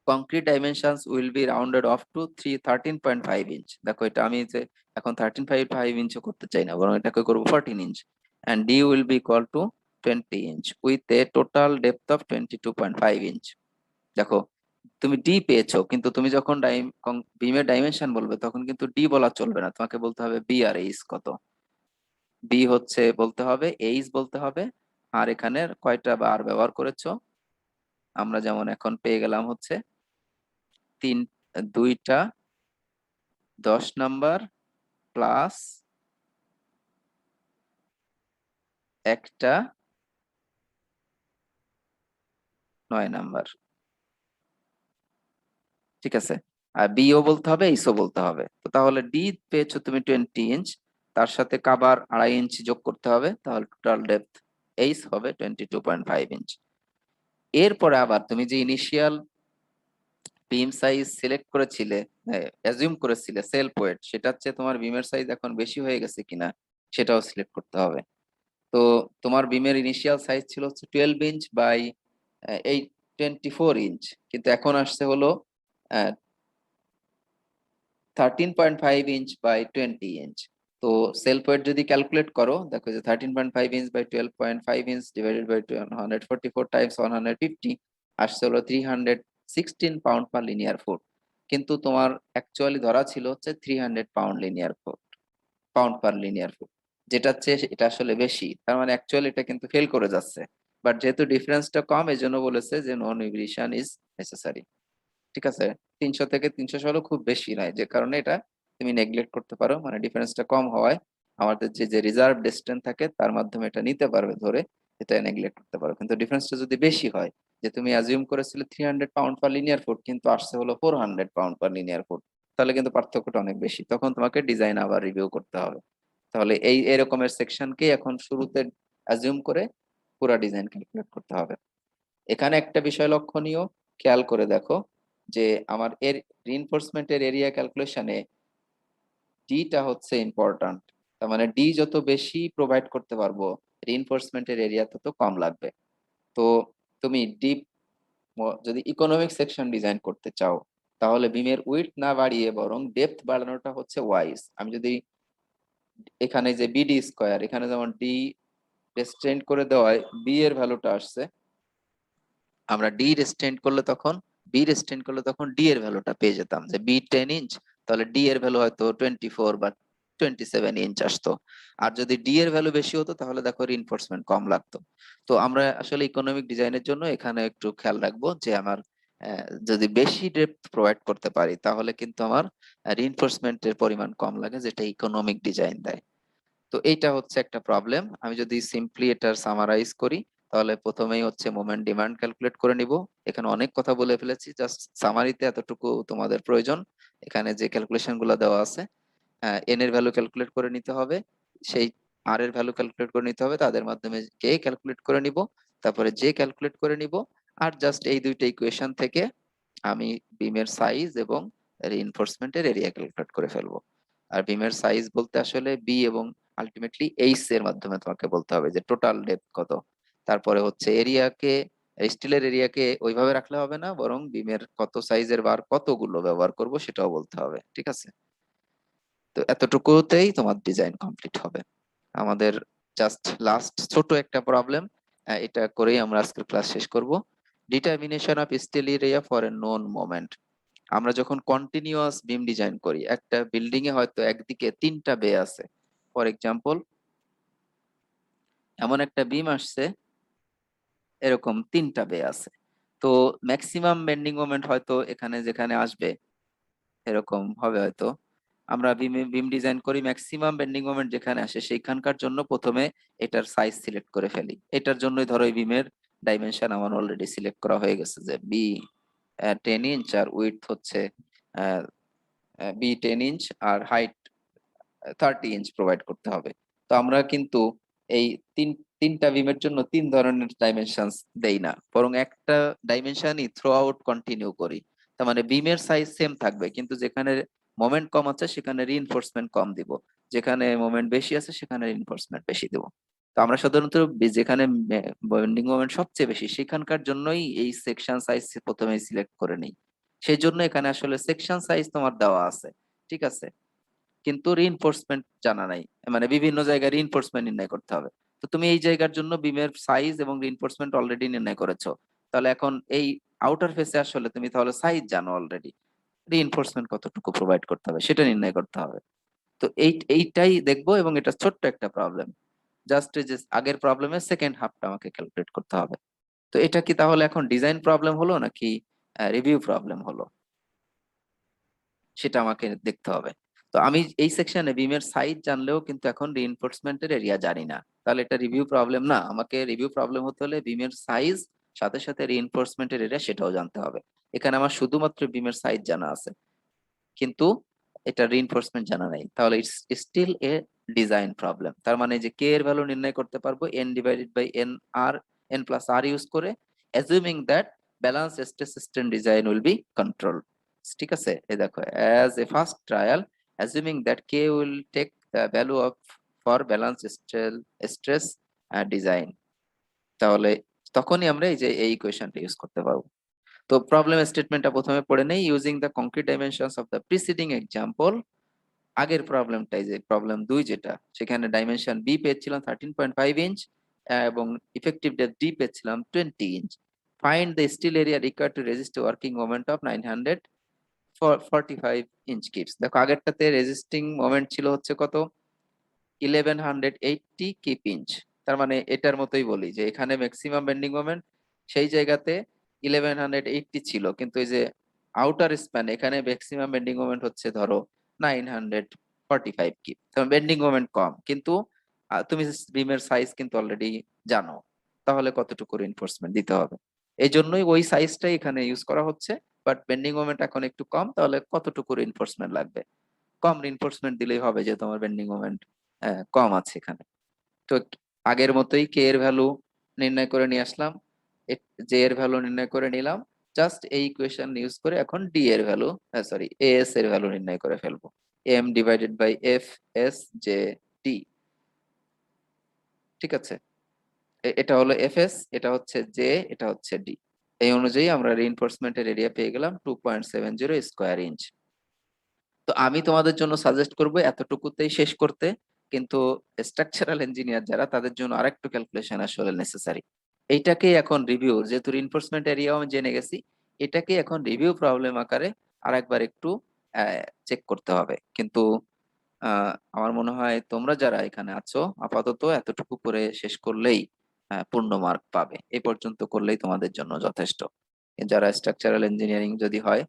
Concrete dimensions will be rounded off to 13.5 inch. দেখো এটা আমি যে এখন 13.5 ইঞ্চও করতে চাই না, বরং এটাকে করবো 14 inch. and d will be equal to 20 inch with a total depth of 22.5 inch. দেখো তুমি ডি পেয়েছো, কিন্তু তুমি যখন বিমের ডাইমেনশন বলবে তখন কিন্তু ডি বলা চলবে না, তোমাকে বলতে হবে বি আর এইচ কত। বি হচ্ছে বলতে হবে, এইচ বলতে হবে, আর এখানে কয়টা বার ব্যবহার করেছো। আমরা যেমন এখন পেয়ে গেলাম হচ্ছে তিন, দুইটা 10 নাম্বার প্লাস একটা 9 নাম্বার। ঠিক আছে, আর বিও বলতে হবে, এইচও বলতে হবে। তো তাহলে ডি পেয়েছো তুমি 20 ইঞ্চ, তার সাথে কাবার 2.5 ইঞ্চি যোগ করতে হবে, তাহলে টোটাল ডেপথ এইচ হবে 22.5 ইঞ্চ। এরপরে আবার তুমি যে ইনিশিয়াল বিম সাইজ সিলেক্ট করেছিলে, অ্যাজিউম করেছিলে সেলফ ওয়েট, সেটা হচ্ছে তোমার বিমের সাইজ এখন বেশি হয়ে গেছে কিনা সেটাও সিলেক্ট করতে হবে। তো তোমার বিমের ইনিশিয়াল সাইজ ছিল হচ্ছে 12 ইঞ্চ বাই 24 ইঞ্চ, কিন্তু এখন আসছে হলো 13.5 ইঞ্চ বাই 20 ইঞ্চ। তো সেলফ ওয়েট যদি ক্যালকুলেট করো, দেখো যে 13.5 inch by 12.5 inch divided by 144 times 150 আসছে হলো 316 পাউন্ড পার লিনিয়ার ফুট। কিন্তু তোমার অ্যাকচুয়ালি ধরা ছিল হচ্ছে 300 pound linear foot, pound per linear foot, যেটা হচ্ছে এটা আসলে বেশি। তার মানে অ্যাকচুয়ালি এটা কিন্তু ফেল করে যাচ্ছে, বাট যেহেতু ডিফারেন্সটা কম এই জন্য বলেছে যে নো নিউট্রিশন ইজ নেসেসারি। ঠিক আছে, 300 থেকে 316 খুব বেশি নয়, যে কারণে এটা তুমি নেগলেক্ট করতে পারো, মানে ডিফারেন্সটা কম হওয়ায় আমাদের যে যে রিজার্ভ ডিসটেন্স থাকে তার মাধ্যমে এটা নিতে পারবে ধরে, এটা নেগলেক্ট করতে পারো। কিন্তু ডিফারেন্সটা যদি বেশি হয়, যে তুমি অ্যাজিউম করেছিলে 300 পাউন্ড পার লিনিয়ার ফুট কিন্তু আসছে হলো 400 পাউন্ড পার লিনিয়ার ফুট, তাহলে কিন্তু পার্থক্যটা অনেক বেশি, তখন তোমাকে ডিজাইন আবার রিভিউ করতে হবে। তাহলে এই এরকমের সেকশনকে এখন শুরুতে অ্যাজিউম করে পুরো ডিজাইন ক্যালকুলেট করতে হবে। এখানে একটা বিষয় লক্ষণীয়, খেয়াল করে দেখো যে আমার এর রিইনফোর্সমেন্টের এরিয়া ক্যালকুলেশনে ডিটা হচ্ছে ইম্পর্ট্যান্ট। তার মানে ডি যত বেশি প্রোভাইড করতে পারবো, রিইনফোর্সমেন্টের এরিয়া তত কম লাগবে। তো তুমি ডিপ যদি ইকোনমিক সেকশন ডিজাইন করতে চাও, তাহলে বিমের উইডথ না বাড়িয়ে বরং ডেপথ বাড়ানোটা হচ্ছে ওয়াইজ। আমি যদি এখানে যে বিডি স্কয়ার, এখানে যেমন ডি রেস্ট্রেন্ট করে দেওয়ায় বি এর ভ্যালুটা আসছে, আমরা বি রেস্টেন্ট করলে তখন ডি এর ভ্যালুটা পেয়ে যেতাম, যে বি 10 ইঞ্চ, তাহলে ডি এর ভ্যালু হয়তো 24 বা 27 ইঞ্চ আসতো। আর যদি ডি এর ভ্যালু বেশি হতো তাহলে দেখো রিইনফোর্সমেন্ট কম লাগতো। তো আমরা আসলে ইকোনমিক ডিজাইনের জন্য এখানে একটু খেয়াল রাখবো যে আমার যদি বেশি ডেপথ প্রোভাইড করতে পারি তাহলে কিন্তু আমার রিইনফোর্সমেন্টের পরিমাণ কম লাগে, যেটা ইকোনমিক ডিজাইন দেয়। তো এইটা হচ্ছে একটা প্রবলেম। আমি যদি সিম্পলি এটার সামারাইজ করি, তাহলে প্রথমেই হচ্ছে মোমেন্ট ডিমান্ড ক্যালকুলেট করে নিব। এখানে অনেক কথা বলে ফেলেছি, জাস্ট সামারিতে এতটুকু তোমাদের প্রয়োজন। এখানে যে ক্যালকুলেশন গুলো দেওয়া আছে, এন এর ভ্যালু ক্যালকুলেট করে নিতে হবে, সেই আর এর ভ্যালু ক্যালকুলেট করে নিতে হবে, তাদের মাধ্যমে কে ক্যালকুলেট করে নিব, তারপরে যে ক্যালকুলেট করে নিব। আর জাস্ট এই দুইটা ইকুয়েশন থেকে আমি বিমের সাইজ এবং রিইনফোর্সমেন্টের এরিয়া ক্যালকুলেট করে ফেলবো। আর বিমের সাইজ বলতে আসলে বি এবং আলটিমেটলি এইচ এর মাধ্যমে তোমাকে বলতে হবে যে টোটাল ডেপথ কত। তারপরে হচ্ছে এরিয়াকে, স্টিলের এরিয়াকে ওইভাবে রাখলে হবে না, বরং বিমের কত সাইজের বার কতগুলো ব্যবহার করব সেটাও বলতে হবে। ঠিক আছে, তো এতটুকুতেই তোমার ডিজাইন কমপ্লিট হবে। আমাদের জাস্ট লাস্ট ছোট একটা প্রবলেম, এটা করেই আমরা আজকের ক্লাস শেষ করব। Determination of steel area for a known moment. আমরা যখন কন্টিনিউয়াস বিম ডিজাইন করি, একটা বিল্ডিং এ হয়তো একদিকে 3টা বে আছে, ফর এক্সাম্পল এমন একটা বিম আসছে, এরকম 3টা বে আছে। তো ম্যাক্সিমাম বেন্ডিং মোমেন্ট হয়তো এখানে যেখানে আসবে এরকম হবে হয়তো। আমরা বিম ডিজাইন করি, ম্যাক্সিমাম বেন্ডিং মোমেন্ট যেখানে আসে সেইখানকার জন্য প্রথমে এটার সাইজ সিলেক্ট করে ফেলি। এটার জন্যই ধরো এই বিমের ডাইমেনশন আমার অলরেডি সিলেক্ট করা হয়ে গেছে, যে বি 10 ইঞ্চ আর উইডথ হচ্ছে বি 10 ইঞ্চ আর হাইট 30 ইঞ্চ প্রোভাইড করতে হবে। তো আমরা কিন্তু এই তিনটা বিমের জন্য 3 ধরনের ডাইমেনশন দেই না, বরং একটা ডাইমেনশনই থ্রু আউট কন্টিনিউ করি। তার মানে বিমের সাইজ সেম থাকবে, কিন্তু যেখানে মোমেন্ট কম আছে সেখানে রিইনফোর্সমেন্ট কম দিব, যেখানে মোমেন্ট বেশি আছে সেখানে রিইনফোর্সমেন্ট বেশি দিব। তো আমরা সাধারণত যেখানে বেন্ডিং মোমেন্ট সবচেয়ে বেশি সেখানকার জন্যই এই সেকশন সাইজ প্রথমে সিলেক্ট করে নিই। সেই জন্য এখানে আসলে সেকশন সাইজ তোমার দেওয়া আছে, ঠিক আছে, কিন্তু রিইনফোর্সমেন্ট জানা নাই, মানে বিভিন্ন জায়গায় রিইনফোর্সমেন্ট নির্ণয় করতে হবে। তো তুমি এই জায়গার জন্য বিমের সাইজ এবং রিইনফোর্সমেন্ট অলরেডি নির্ণয় করেছো, তাহলে এখন এই আউটার ফেসে আসলে তুমি তাহলে সাইজ জানো অলরেডি, রিইনফোর্সমেন্ট কতটুকু প্রোভাইড করতে হবে সেটা নির্ণয় করতে হবে। তো এইটাই দেখবো, এবং এটা ছোট্ট একটা প্রবলেম, জাস্ট যে আগের প্রবলেমের সেকেন্ড হাফটা আমাকে ক্যালকুলেট করতে হবে। তো এটা কি তাহলে এখন ডিজাইন প্রবলেম হলো নাকি রিভিউ প্রবলেম হলো, সেটা আমাকে দেখতে হবে। তো আমি এই সেকশনে বিমের সাইজ জানলেও কিন্তু এখন রিইনফোর্সমেন্টের এরিয়া জানি না, তাহলে এটা রিভিউ প্রবলেম না। আমাকে রিভিউ প্রবলেম হতে হলে বিমের সাইজ সাথে সাথে রিইনফোর্সমেন্টের এরিয়া সেটাও জানতে হবে। এখানে আমার শুধুমাত্র বিমের সাইজ জানা আছে, কিন্তু এটা রিইনফোর্সমেন্ট জানা নাই, তাহলে it's steel a design problem. তার মানে যে কে এর ভ্যালু নির্ণয় করতে পারবো n divided by n r, n plus r use করে, assuming that balance stress system design will be control. ঠিক আছে, এই দেখো, as a first trial, assuming that k will take the value of for balance stress design, তাহলে তখনই আমরা এই যে এই ইকুয়েশনটা ইউজ করতে পারবো। তো প্রবলেম স্টেটমেন্টটা প্রথমে পড়ে নেই। Using the concrete dimensions of the preceding example, আগের প্রবলেমটাই যে প্রবলেম 2 যেটা, সেখানে ডাইমেনশন বি পেয়েছিলাম 13.5 ইঞ্চ এবং ইফেক্টিভ ডেপথ ডি পেয়েছিলাম 20 inch. Find the steel area required to resist working moment of 945 inch kips. দেখো আগেরটাতে রেজিস্টিং মোমেন্ট ছিল হচ্ছে কত, 1180 কিপ ইঞ্চ। তার মানে এটার মতোই বলি যে এখানে ম্যাক্সিমাম বেন্ডিং মোমেন্ট সেই জায়গাতে 1180 ছিল, কিন্তু এই যে আউটার স্প্যান এখানে ম্যাক্সিমাম বেন্ডিং মোমেন্ট হচ্ছে ধরো 945 কিপ, তবে বেন্ডিং মোমেন্ট কম, কিন্তু তুমি বিমের সাইজ কিন্তু অলরেডি জানো, তাহলে কতটুকু রিইনফোর্সমেন্ট দিতে হবে। এই জন্যই ওই সাইজটাই এখানে ইউজ করা হচ্ছে, বাট বেন্ডিং মোমেন্ট এখন একটু কম, তাহলে কতটুকু রিইনফোর্সমেন্ট লাগবে, কম রিইনফোর্সমেন্ট দিলেই হবে যে তোমার বেন্ডিং মোমেন্ট কম আছে এখানে। তো আগের মতোই কে এর ভ্যালু নির্ণয় করে নিয়ে আসলাম, জে এর ভ্যালু নির্ণয় করে নিলাম, জাস্ট এই ইকুয়েশন ইউজ করে এখন ডি এর ভ্যালু, সরি এস এর ভ্যালু নির্ণয় করে ফেলবো। M divided by F S J D. ঠিক আছে, এটা হলো এফ এস, এটা হচ্ছে জে, এটা হচ্ছে ডি। এই অনুযায়ী আমরা রিইনফোর্সমেন্টের এরিয়া পেয়ে গেলাম 2.70 স্কোয়ার ইঞ্চ। তো আমি তোমাদের জন্য সাজেস্ট করব এতটুকুতেই শেষ করতে, কিন্তু স্ট্রাকচারাল ইঞ্জিনিয়ার যারা, তাদের জন্য আরেকটু ক্যালকুলেশন আসলে নেসেসারি। এইটাকে এখন রিভিউ, যেহেতু রিইনফোর্সমেন্ট এরিয়াও আমি জেনে গেছি, এটাকে এখন রিভিউ প্রবলেম আকারে আরেকবার একটু চেক করতে হবে। কিন্তু আমার মনে হয় তোমরা যারা এখানে আছো আপাতত এতটুকু করে শেষ করলেই পূর্ণ মার্ক পাবে, এই পর্যন্ত করলেই তোমাদের জন্য যথেষ্ট। যারা স্ট্রাকচারাল ইঞ্জিনিয়ারিং যদি হয়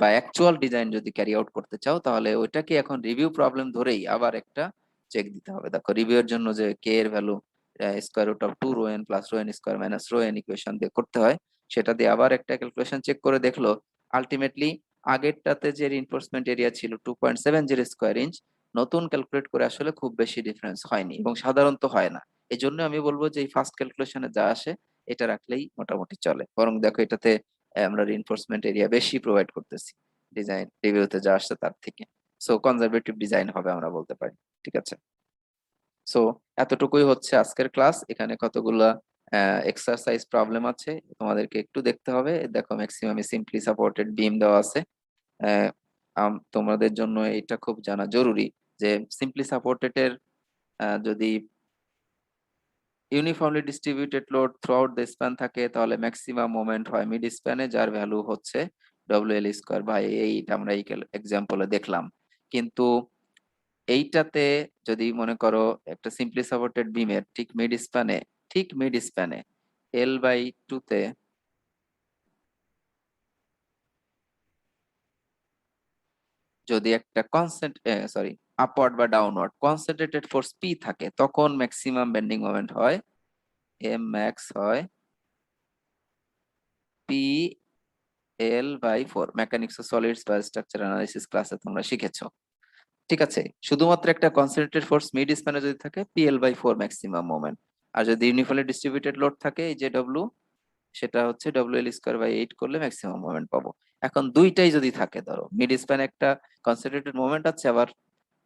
বা অ্যাকচুয়াল ডিজাইন যদি ক্যারি আউট করতে চাও, তাহলে ওইটাকে এখন রিভিউ প্রবলেম ধরেই আবার একটা চেক দিতে হবে। দেখো রিভিউ এর জন্য যে কে এর value square root of 2 rho N plus rho N square minus rho N equation দিয়ে করতে হয়, সেটা দিয়ে আবার একটা ক্যালকুলেশন চেক করে দেখলো আলটিমেটলি আগেরটাতে যে রিইনফোর্সমেন্ট এরিয়া ছিল 2.70 স্কোয়ার ইঞ্চ, নতুন ক্যালকুলেট করে আসলে খুব বেশি ডিফারেন্স হয়নি এবং সাধারণত হয় না। এই জন্য আমি বলবো যে এই ফার্স্ট ক্যালকুলেশনে যা আসে এটা রাখলেই মোটামুটি চলে। বরং দেখো এটাতে আমরা রিইনফোর্সমেন্ট এরিয়া বেশি প্রোভাইড করতেছি ডিজাইন রিভিউতে যা আসছে তার থেকে। সো কনজারভেটিভ ডিজাইন হবে আমরা বলতে পারি। ঠিক আছে, সো এতটুকুই হচ্ছে আজকের ক্লাস। এখানে কতগুলা এক্সারসাইজ প্রবলেম আছে, তোমাদেরকে একটু দেখতে হবে। দেখো ম্যাক্সিমাম সিম্পলি সাপোর্টেড বিম দেওয়া আছে। তোমাদের জন্য এটা খুব জানা জরুরি যে সিম্পলি সাপোর্টেড এর যদি uniformly distributed load through out the span থাকে, তাহলে ম্যাক্সিমাম মোমেন্ট হয় মিড স্প্যানে, যার ভ্যালু হচ্ছে ডব্লিউ এল স্কোয়ার বাই 8, আমরা এই এক্সাম্পলে দেখলাম। কিন্তু এইটাতে যদি মনে করো একটা সিম্পলি সাপোর্টেড বিমের ঠিক মিড স্প্যানে এল বাই 2 তে যদি একটা আপওয়ার্ড বা ডাউনওয়ার্ড কনসেন্ট্রেটেড ফোর্স পি থাকে, তখন ম্যাক্সিমাম বেন্ডিং মোমেন্ট হয় এম ম্যাক্স হয় P L by 4। Mechanics of solids বা স্ট্রাকচার অ্যানালিসিস ক্লাসে তোমরা শিখেছো। ঠিক আছে, শুধুমাত্র একটা কনসেন্ট্রেটেড ফোর্স মিড স্প্যানে যদি থাকে পিএল বাই 4 ম্যাক্সিমাম মোমেন্ট, আর যদি ইউনিফর্মলি ডিস্ট্রিবিউটেড লোড থাকে এই যে ডব্লিউ, সেটা হচ্ছে ডব্লিউ এল স্কোয়ার বাই 8 করলে ম্যাক্সিমাম মোমেন্ট পাবো। এখন দুইটাই যদি থাকে, ধরো মিড স্প্যানে একটা কনসেন্ট্রেটেড মোমেন্ট আছে, আবার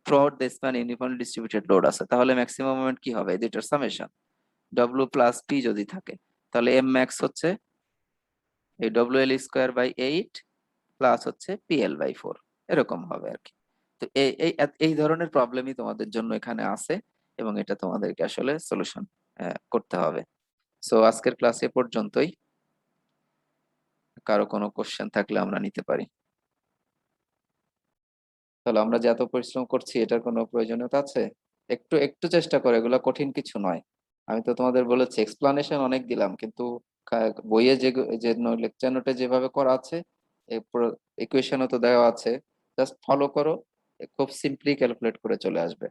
throughout the span uniformly distributed load আছে, তাহলে ম্যাক্সিমাম মোমেন্ট কি হবে, এই দুইটার সামেশন ডব্লিউ প্লাস পি যদি থাকে, তাহলে এম ম্যাক্স হচ্ছে এই W L square by 8 plus হচ্ছে পিএল বাই 4, এরকম হবে আর কি। তো এই এই এই ধরনের প্রবলেমই তোমাদের জন্য এখানে আছে, এবং এটা তোমাদেরকে আসলে সলিউশন করতে হবে। সো আজকের ক্লাস এ পর্যন্তই। কারো কোনো কোশ্চেন থাকলে আমরা নিতে পারি। তাহলে আমরা যে এত পরিশ্রম করছি এটার কোনো প্রয়োজনীয়তা আছে? একটু একটু চেষ্টা করো, এগুলো কঠিন কিছু নয়। আমি তো তোমাদের বলেছি এক্সপ্লানেশন অনেক দিলাম, কিন্তু বইয়ে যে যে লেকচার নোটে যেভাবে করা আছে, ইকুয়েশনও তো দেওয়া আছে, জাস্ট ফলো করো, খুব সিম্পলি ক্যালকুলেট করে চলে আসবে।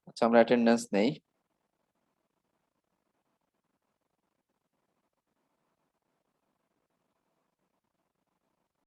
আচ্ছা, আমরা অ্যাটেন্ডেন্স নেই।